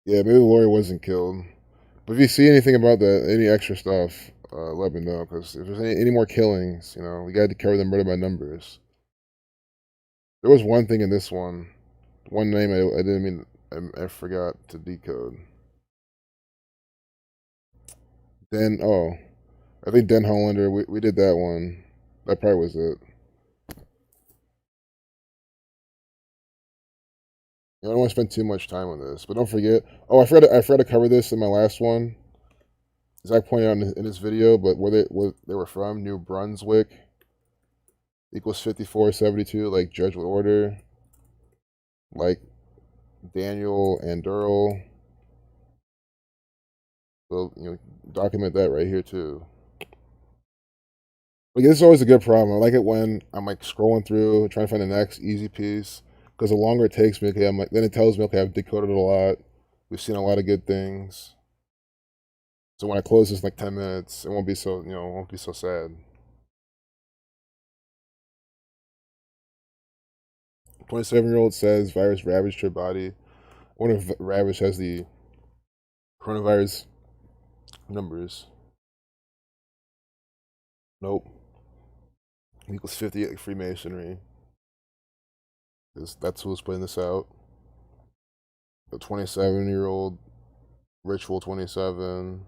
Yeah, maybe the lawyer wasn't killed. But if you see anything about that, any extra stuff, let me know. Because if there's any more killings, we got to cover them murder by numbers. There was one thing in this one name I didn't mean, I forgot to decode. I think Den Hollander, we did that one. That probably was it. I don't want to spend too much time on this, but don't forget. Oh, I forgot to cover this in my last one. Zach pointed out in his video, but where they were from, New Brunswick, equals 5472, like Judge with Order, like Daniel and Durrell. So, document that right here too. Like, this is always a good problem. I like it when I'm like scrolling through, trying to find the next easy piece. Because the longer it takes me, okay, then it tells me, okay, I've decoded it a lot. We've seen a lot of good things. So when I close this in like 10 minutes, it won't be so, it won't be so sad. 27-year-old says virus ravaged her body. I wonder if Ravage has the coronavirus numbers. Nope. Equals 50 like Freemasonry. That's who's putting this out. The 27-year-old Ritual 27.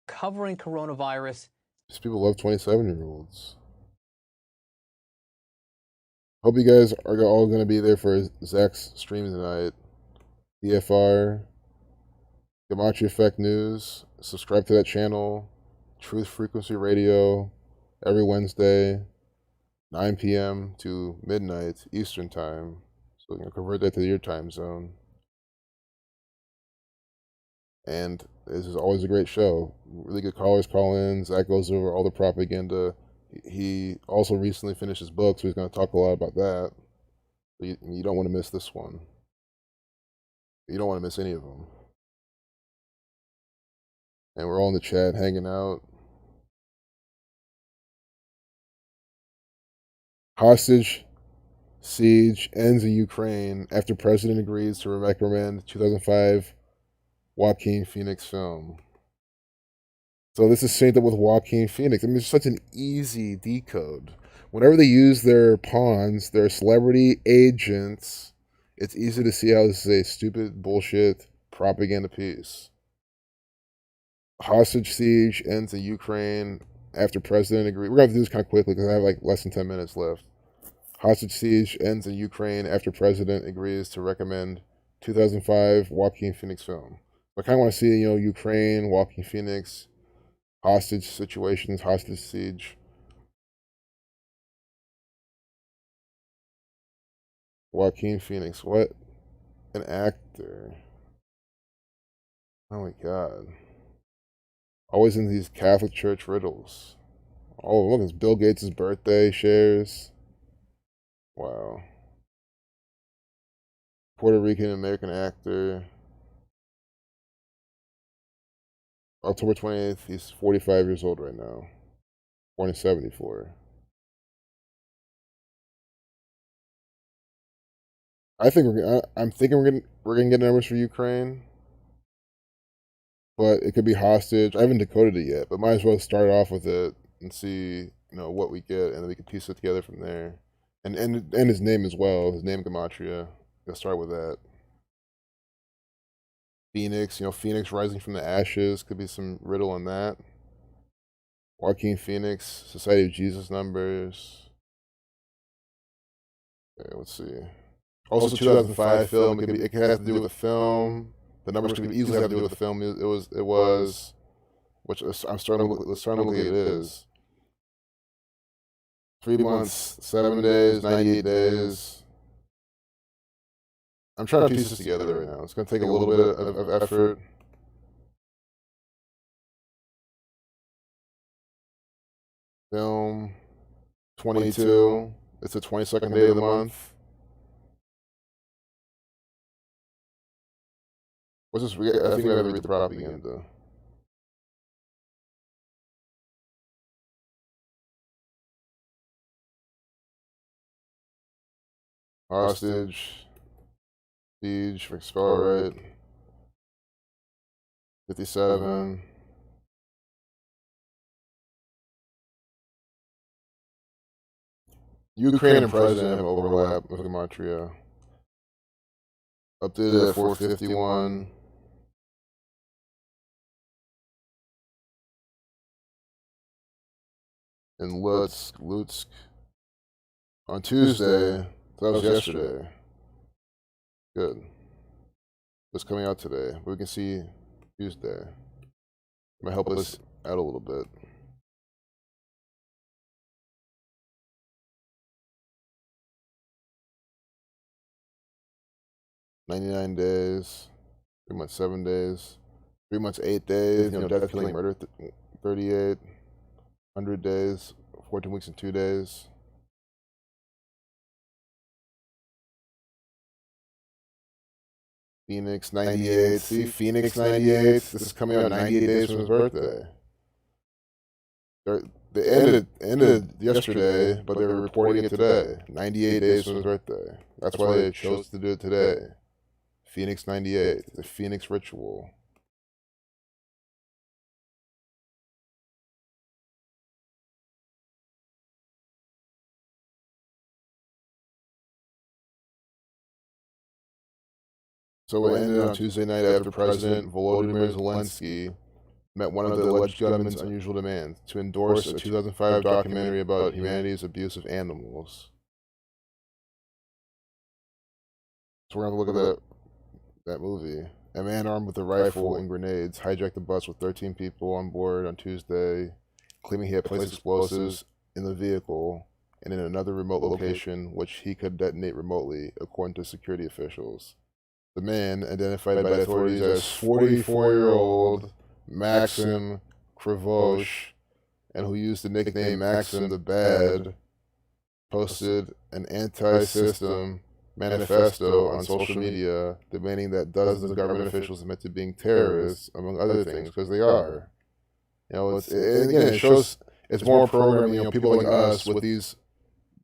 Covering coronavirus. These people love 27-year-olds. Hope you guys are all going to be there for Zach's stream tonight. DFR, Gematria Effect News. Subscribe to that channel. Truth Frequency Radio, every Wednesday, 9 p.m. to midnight Eastern Time. So convert that to your time zone. And this is always a great show. Really good callers call in. Zach goes over all the propaganda. He also recently finished his book, so he's going to talk a lot about that. You don't want to miss this one. You don't want to miss any of them. And we're all in the chat hanging out. Hostage siege ends in Ukraine after president agrees to recommend 2005 Joaquin Phoenix film. So this is synced up with Joaquin Phoenix. I mean, it's such an easy decode. Whenever they use their pawns, their celebrity agents, it's easy to see how this is a stupid bullshit propaganda piece. Hostage siege ends in Ukraine after president agrees. We're going to have to do this kind of quickly because I have like less than 10 minutes left. Hostage siege ends in Ukraine after president agrees to recommend 2005 Joaquin Phoenix film. I kind of want to see, Ukraine, Joaquin Phoenix, hostage situations, hostage siege. Joaquin Phoenix, what an actor. Oh my god. Always in these Catholic Church riddles. Oh, look, it's Bill Gates' birthday shares. Wow. Puerto Rican American actor. October 28th, he's 45 years old right now. Born in 74. I'm thinking we're gonna get numbers for Ukraine, but it could be hostage. I haven't decoded it yet, but might as well start off with it and see what we get, and then we can piece it together from there. And his name as well, his name Gematria. Let's start with that. Phoenix, Phoenix rising from the ashes, could be some riddle on that. Joaquin Phoenix, Society of Jesus numbers. Okay, let's see. Also, 2005 film. It could have to do with the film. The numbers could easily have to do with the film. It was, which I'm starting to look at it is. 3 months, 7 days, 98 days. I'm trying to piece this together right now. It's going to take a little bit of effort. Film, 22. It's the 22nd day of the month. What's this? I think we gotta read the propaganda. Hostage, siege, if I can spell it right. 57. Ukraine and president have overlap with Gematria. Updated at 451. In Lutsk on Tuesday. So that was yesterday. Good. It's coming out today, but we can see Tuesday. Might help us out a little bit. "99 days, 3 months, 7 days, 3 months, 8 days, death, killing, murder, 38, 100 days, 14 weeks and 2 days. Phoenix 98. See, Phoenix 98. This is coming out 98 days from his birthday. They ended yesterday, but they were reporting it today. 98 days from his birthday. That's why they chose to do it today. Phoenix 98. The Phoenix ritual. So it ended on Tuesday night after President Volodymyr Zelensky met one of the alleged gunmen's unusual demands to endorse a 2005 documentary about humanity's abuse of animals. So we're going to look at that movie. A man armed with a rifle and grenades hijacked the bus with 13 people on board on Tuesday, claiming he had placed explosives in the vehicle and in another remote location which he could detonate remotely, according to security officials. The man, identified by authorities as 44-year-old Maxim Krivosh, and who used the nickname Maxim the Bad, posted an anti-system manifesto on social media demanding that dozens of government officials admit to being terrorists, among other things, because they are. It shows it's more programming. People like us with these.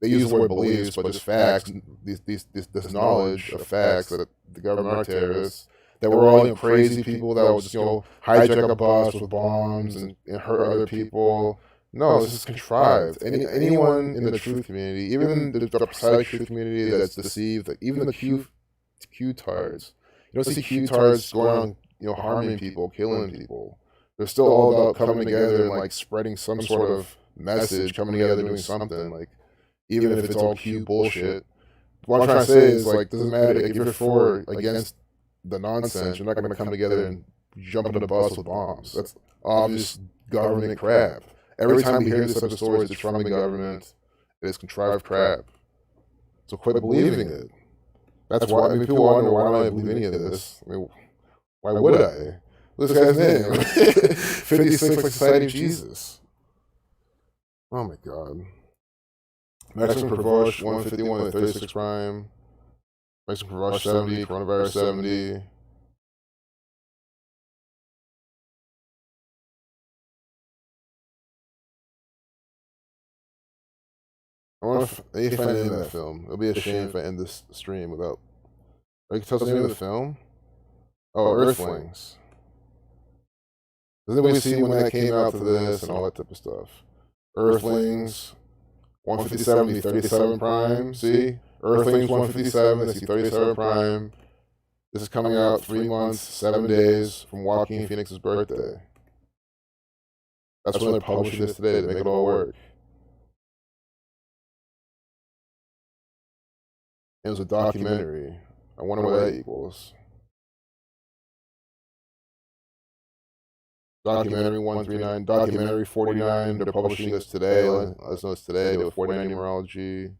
They use the word beliefs, but just facts. This knowledge of facts that the government are terrorists. That we're all crazy people that will just hijack a bus with bombs and hurt other people. No, this is contrived. Anyone in the truth community, even the prosthetic truth community that's deceived, like even the Q-tards. You don't see Q-tards going on, harming people, killing people. They're still all about coming together and spreading some sort of message, coming together doing something. Even if it's all Q bullshit. What I'm trying to say is doesn't matter if you're for or against the nonsense, you're not going to come together and jump on a bus with bombs. That's obvious government crap. Every time we hear this type of stories, it's from the government. It is contrived crap. So quit believing it. That's why. People wonder, why don't I believe any of this? Why would I? What's this guy's name? 56, Society of Jesus. Oh my God. Maxim Kravosh, 151, 36 prime. Maxim Kravosh, 70, coronavirus 70. I need to find the name of that film. It'll be a shame if I end this stream without. You can tell us the name of the film? Oh, Earthlings. Doesn't we see when that came out to this and all that type of stuff? Earthlings, 157, 37 prime. See? Earthlings 157, that's 37 prime. This is coming out 3 months, 7 days from Joaquin Phoenix's birthday. That's when they're publishing this today to make it all work. It was a documentary. I wonder what that equals. Documentary 139, documentary 49. They're publishing this today. Let us know it's today. With 49 numerology.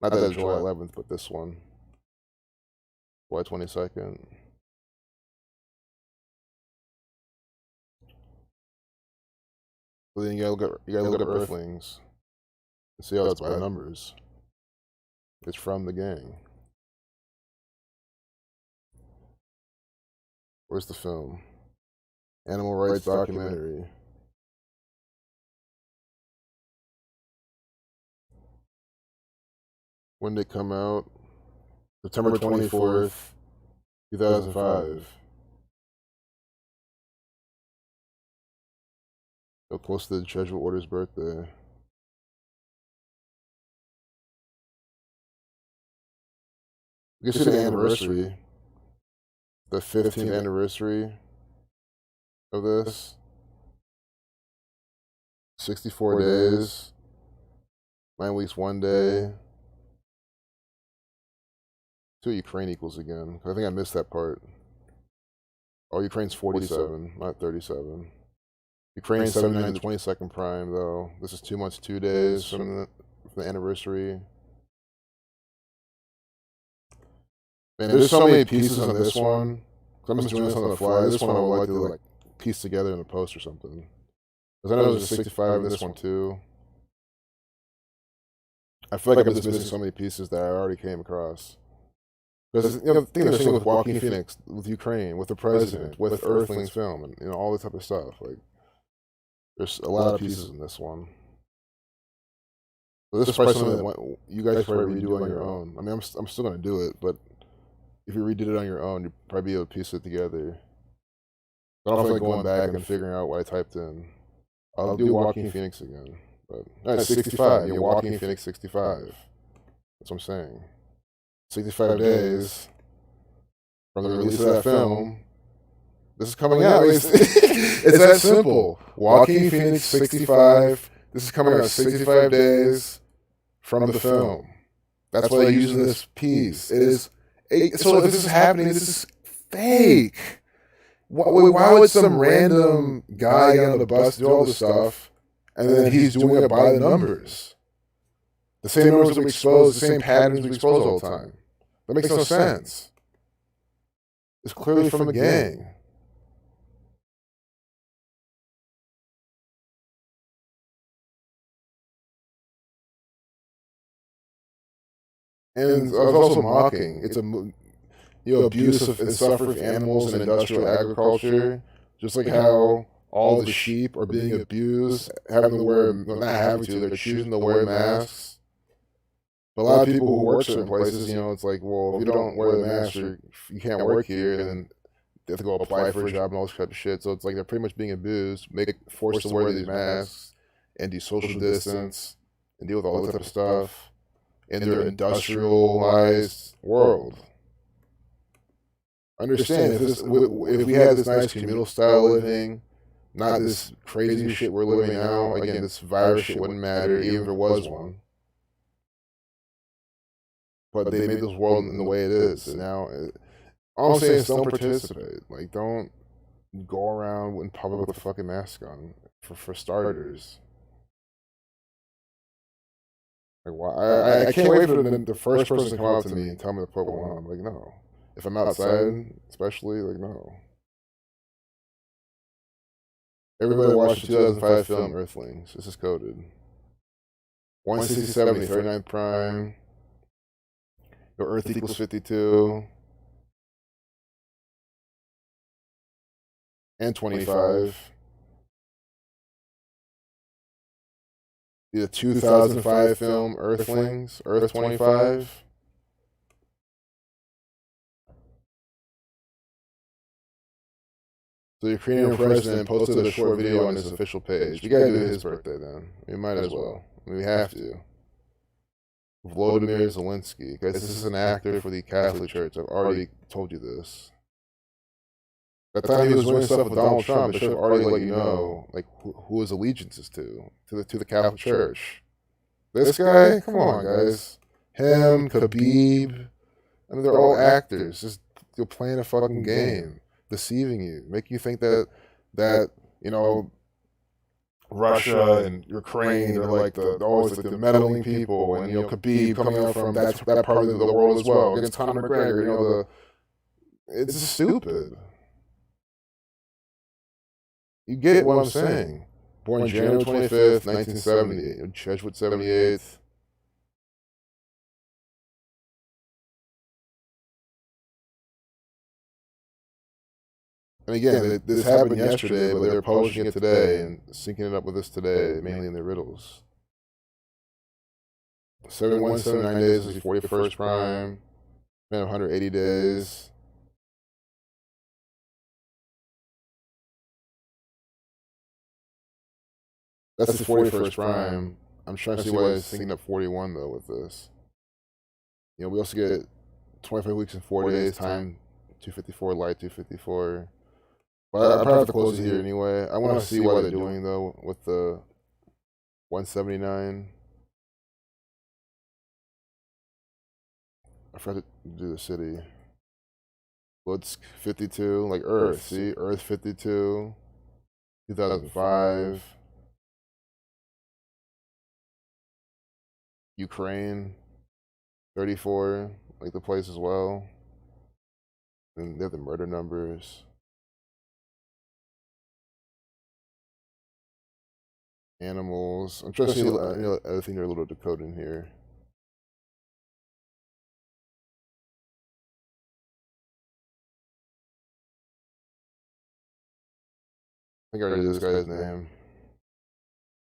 Not that it's July 11th, but this one. July 22nd. So then you gotta look at Earthlings. See how it's by numbers. It's from the gang. Where's the film? Animal rights documentary. When did it come out? September 24th, 2005. So close to the Treasure Order's birthday. You can see the anniversary. The 15th anniversary of this. 64 days. 9 weeks, 1 day. 2 Ukraine equals again. I think I missed that part. Oh, Ukraine's 47, not 37. Ukraine's 79 to 22nd prime, though. This is 2 months, 2 days from the anniversary. Man, there's so many pieces on this one. I'm just doing this on the fly. This one I would like to piece together in a post or something. Because I know there's a 65 in this one too. I feel like I'm just missing so many pieces that I already came across. Because the thing they're saying with Joaquin Phoenix, with Ukraine, with the president, with Earthlings film, and all this type of stuff. Like, there's a lot of pieces in this one. So this is probably something that you guys probably redo on your own. I mean, I'm still gonna do it, but if you redid it on your own, you'd probably be able to piece it together. I don't feel like going back and figuring out what I typed in. I'll do Joaquin Phoenix again. But no, it's 65. You know, Joaquin Phoenix 65. That's what I'm saying. 65 days from the release of that film. This is coming out. It's that simple. Joaquin Phoenix 65. This is coming out 65 days from the film. That's why they're using this piece. It is. So if this is happening, this is fake. Why would some random guy get on the bus do all this stuff, and then he's doing it by the numbers? The same numbers that we expose, the same patterns we expose all the time. That makes no sense. It's clearly from the gang. And I was also mocking. It's abuse of and suffering of animals in industrial agriculture, just like how all the sheep are being abused, having to wear, not having to, they're choosing to wear masks. But a lot of people who work certain places, it's like, well, if you don't wear the mask, you can't work here, and then they have to go apply for a job and all this type of shit. So it's like they're pretty much being abused, forced to wear these masks, and do social distance, and deal with all that type of stuff in their industrialized world. Understand, if we had this nice communal style living, not this crazy shit we're living now, again, this virus shit wouldn't matter, even if there was one. But they made this world in the way it is, and now, all I'm saying is don't participate. Like, don't go around in public with a fucking mask on, for starters. Like, why? I can't wait for the first person to come out to me and tell me to put one on. Like, no. If I'm outside, especially, like, no. Everybody watched the 2005 film Earthlings. This is coded. 167, 39th prime. Your Earth equals 52. And 25. The 2005 film Earthlings, Earth 25. So the Ukrainian president posted a short video on his official page. We gotta do his birthday then. We might as well. We have to. Volodymyr Zelensky. Guys, this is an actor for the Catholic Church. I've already told you this. That time he was doing stuff with Donald Trump, it should have already let you know, like, who his allegiance is to the Catholic Church. This guy? Come on, guys. Him, Khabib. I mean, they're all actors. Just playing a fucking game. Deceiving you, making you think that Russia and Ukraine are like always like the meddling people, and Khabib coming out from that part of the world as well against Conor McGregor. It's just stupid. You get what I'm saying? Born January 25th, 1970. Jesuit 78th. And again, this happened yesterday, but they're publishing it today and syncing it up with this today, mainly in their riddles. 7179 days is the 41st prime. Man, 180 days. That's the 41st prime. I'm trying to see why it's syncing up 41 though with this. You know, we also get 25 weeks and 4 days, time 254, light 254. But I probably have to close it here anyway. I want to see what they're doing though with the 179. I forgot to do the city. Lutsk 52, like Earth. See, Earth 52, 2005. Ukraine 34, like the place as well. And they have the murder numbers. Animals. I'm trying to see other thing they're a little decoded in here. I think I already did this guy's name.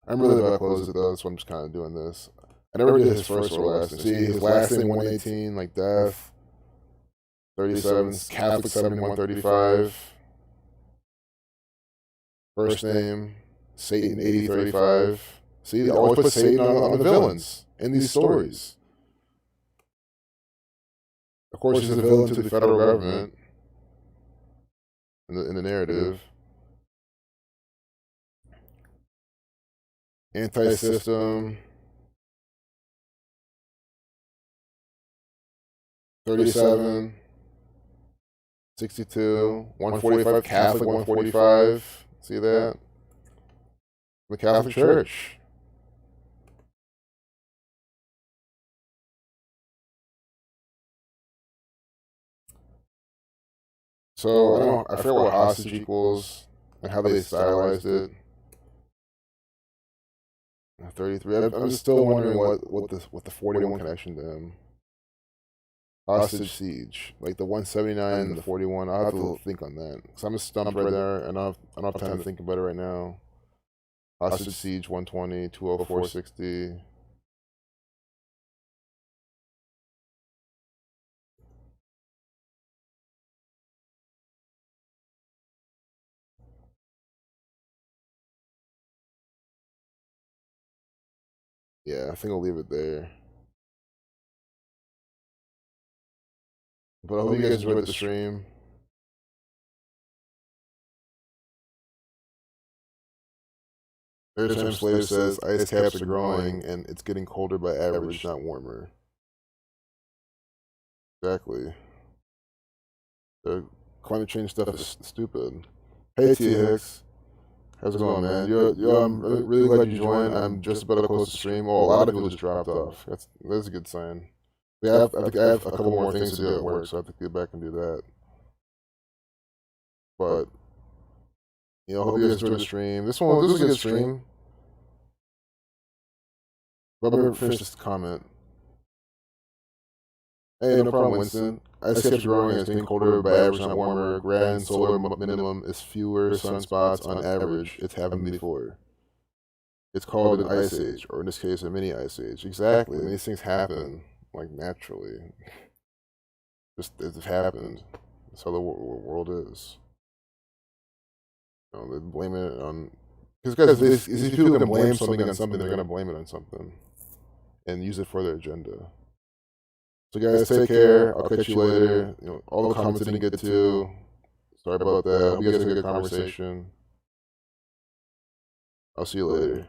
I'm really about to close it though, so I'm just kind of doing this. I never did his first or last name. See, his last name 118, like death. 37, Catholic 7135. First name, Satan 8035. See, they always put Satan on the villains in these stories. Of course, he's a villain to the federal government in the narrative. Anti-system. 37. 62. 145. Catholic 145. See that? The Catholic Church. So I forget what hostage equals and how they stylized it. 33. I'm just still wondering what the 41 connection to him. Hostage siege, like the 179 and the 41. I'll have to think on that because I'm just stumped right there, and I don't have time to think about it right now. Hostage siege 120, 204, 60. Yeah, I think I'll leave it there. But I hope you guys enjoyed the stream. Airtime Slave says ice caps are growing and it's getting colder by average, not warmer. Exactly. The climate change stuff is stupid. Hey T Hicks. How's it going, man? I'm really glad you joined. I'm just about to close the stream. Oh, a lot of people just dropped off. That's a good sign. Yeah, I think I have a couple more things to do at work, so I have to get back and do that. But I hope you guys enjoyed the stream. This was a good stream. But I'm gonna finish this comment. Hey, no problem, Winston. Ice caps growing as getting colder by average, not warmer. Grand solar minimum is fewer sunspots on average. It's happened before. It's called an ice age, or in this case, a mini ice age. Exactly. And these things happen like naturally. Just it's happened. That's how the world is. They blame it on because guys, these people can blame something on something. They're gonna blame it on something and use it for their agenda. So guys, take care. I'll catch you later. All the comments I didn't get to. Sorry about that. Hope you guys had a good conversation. I'll see you later.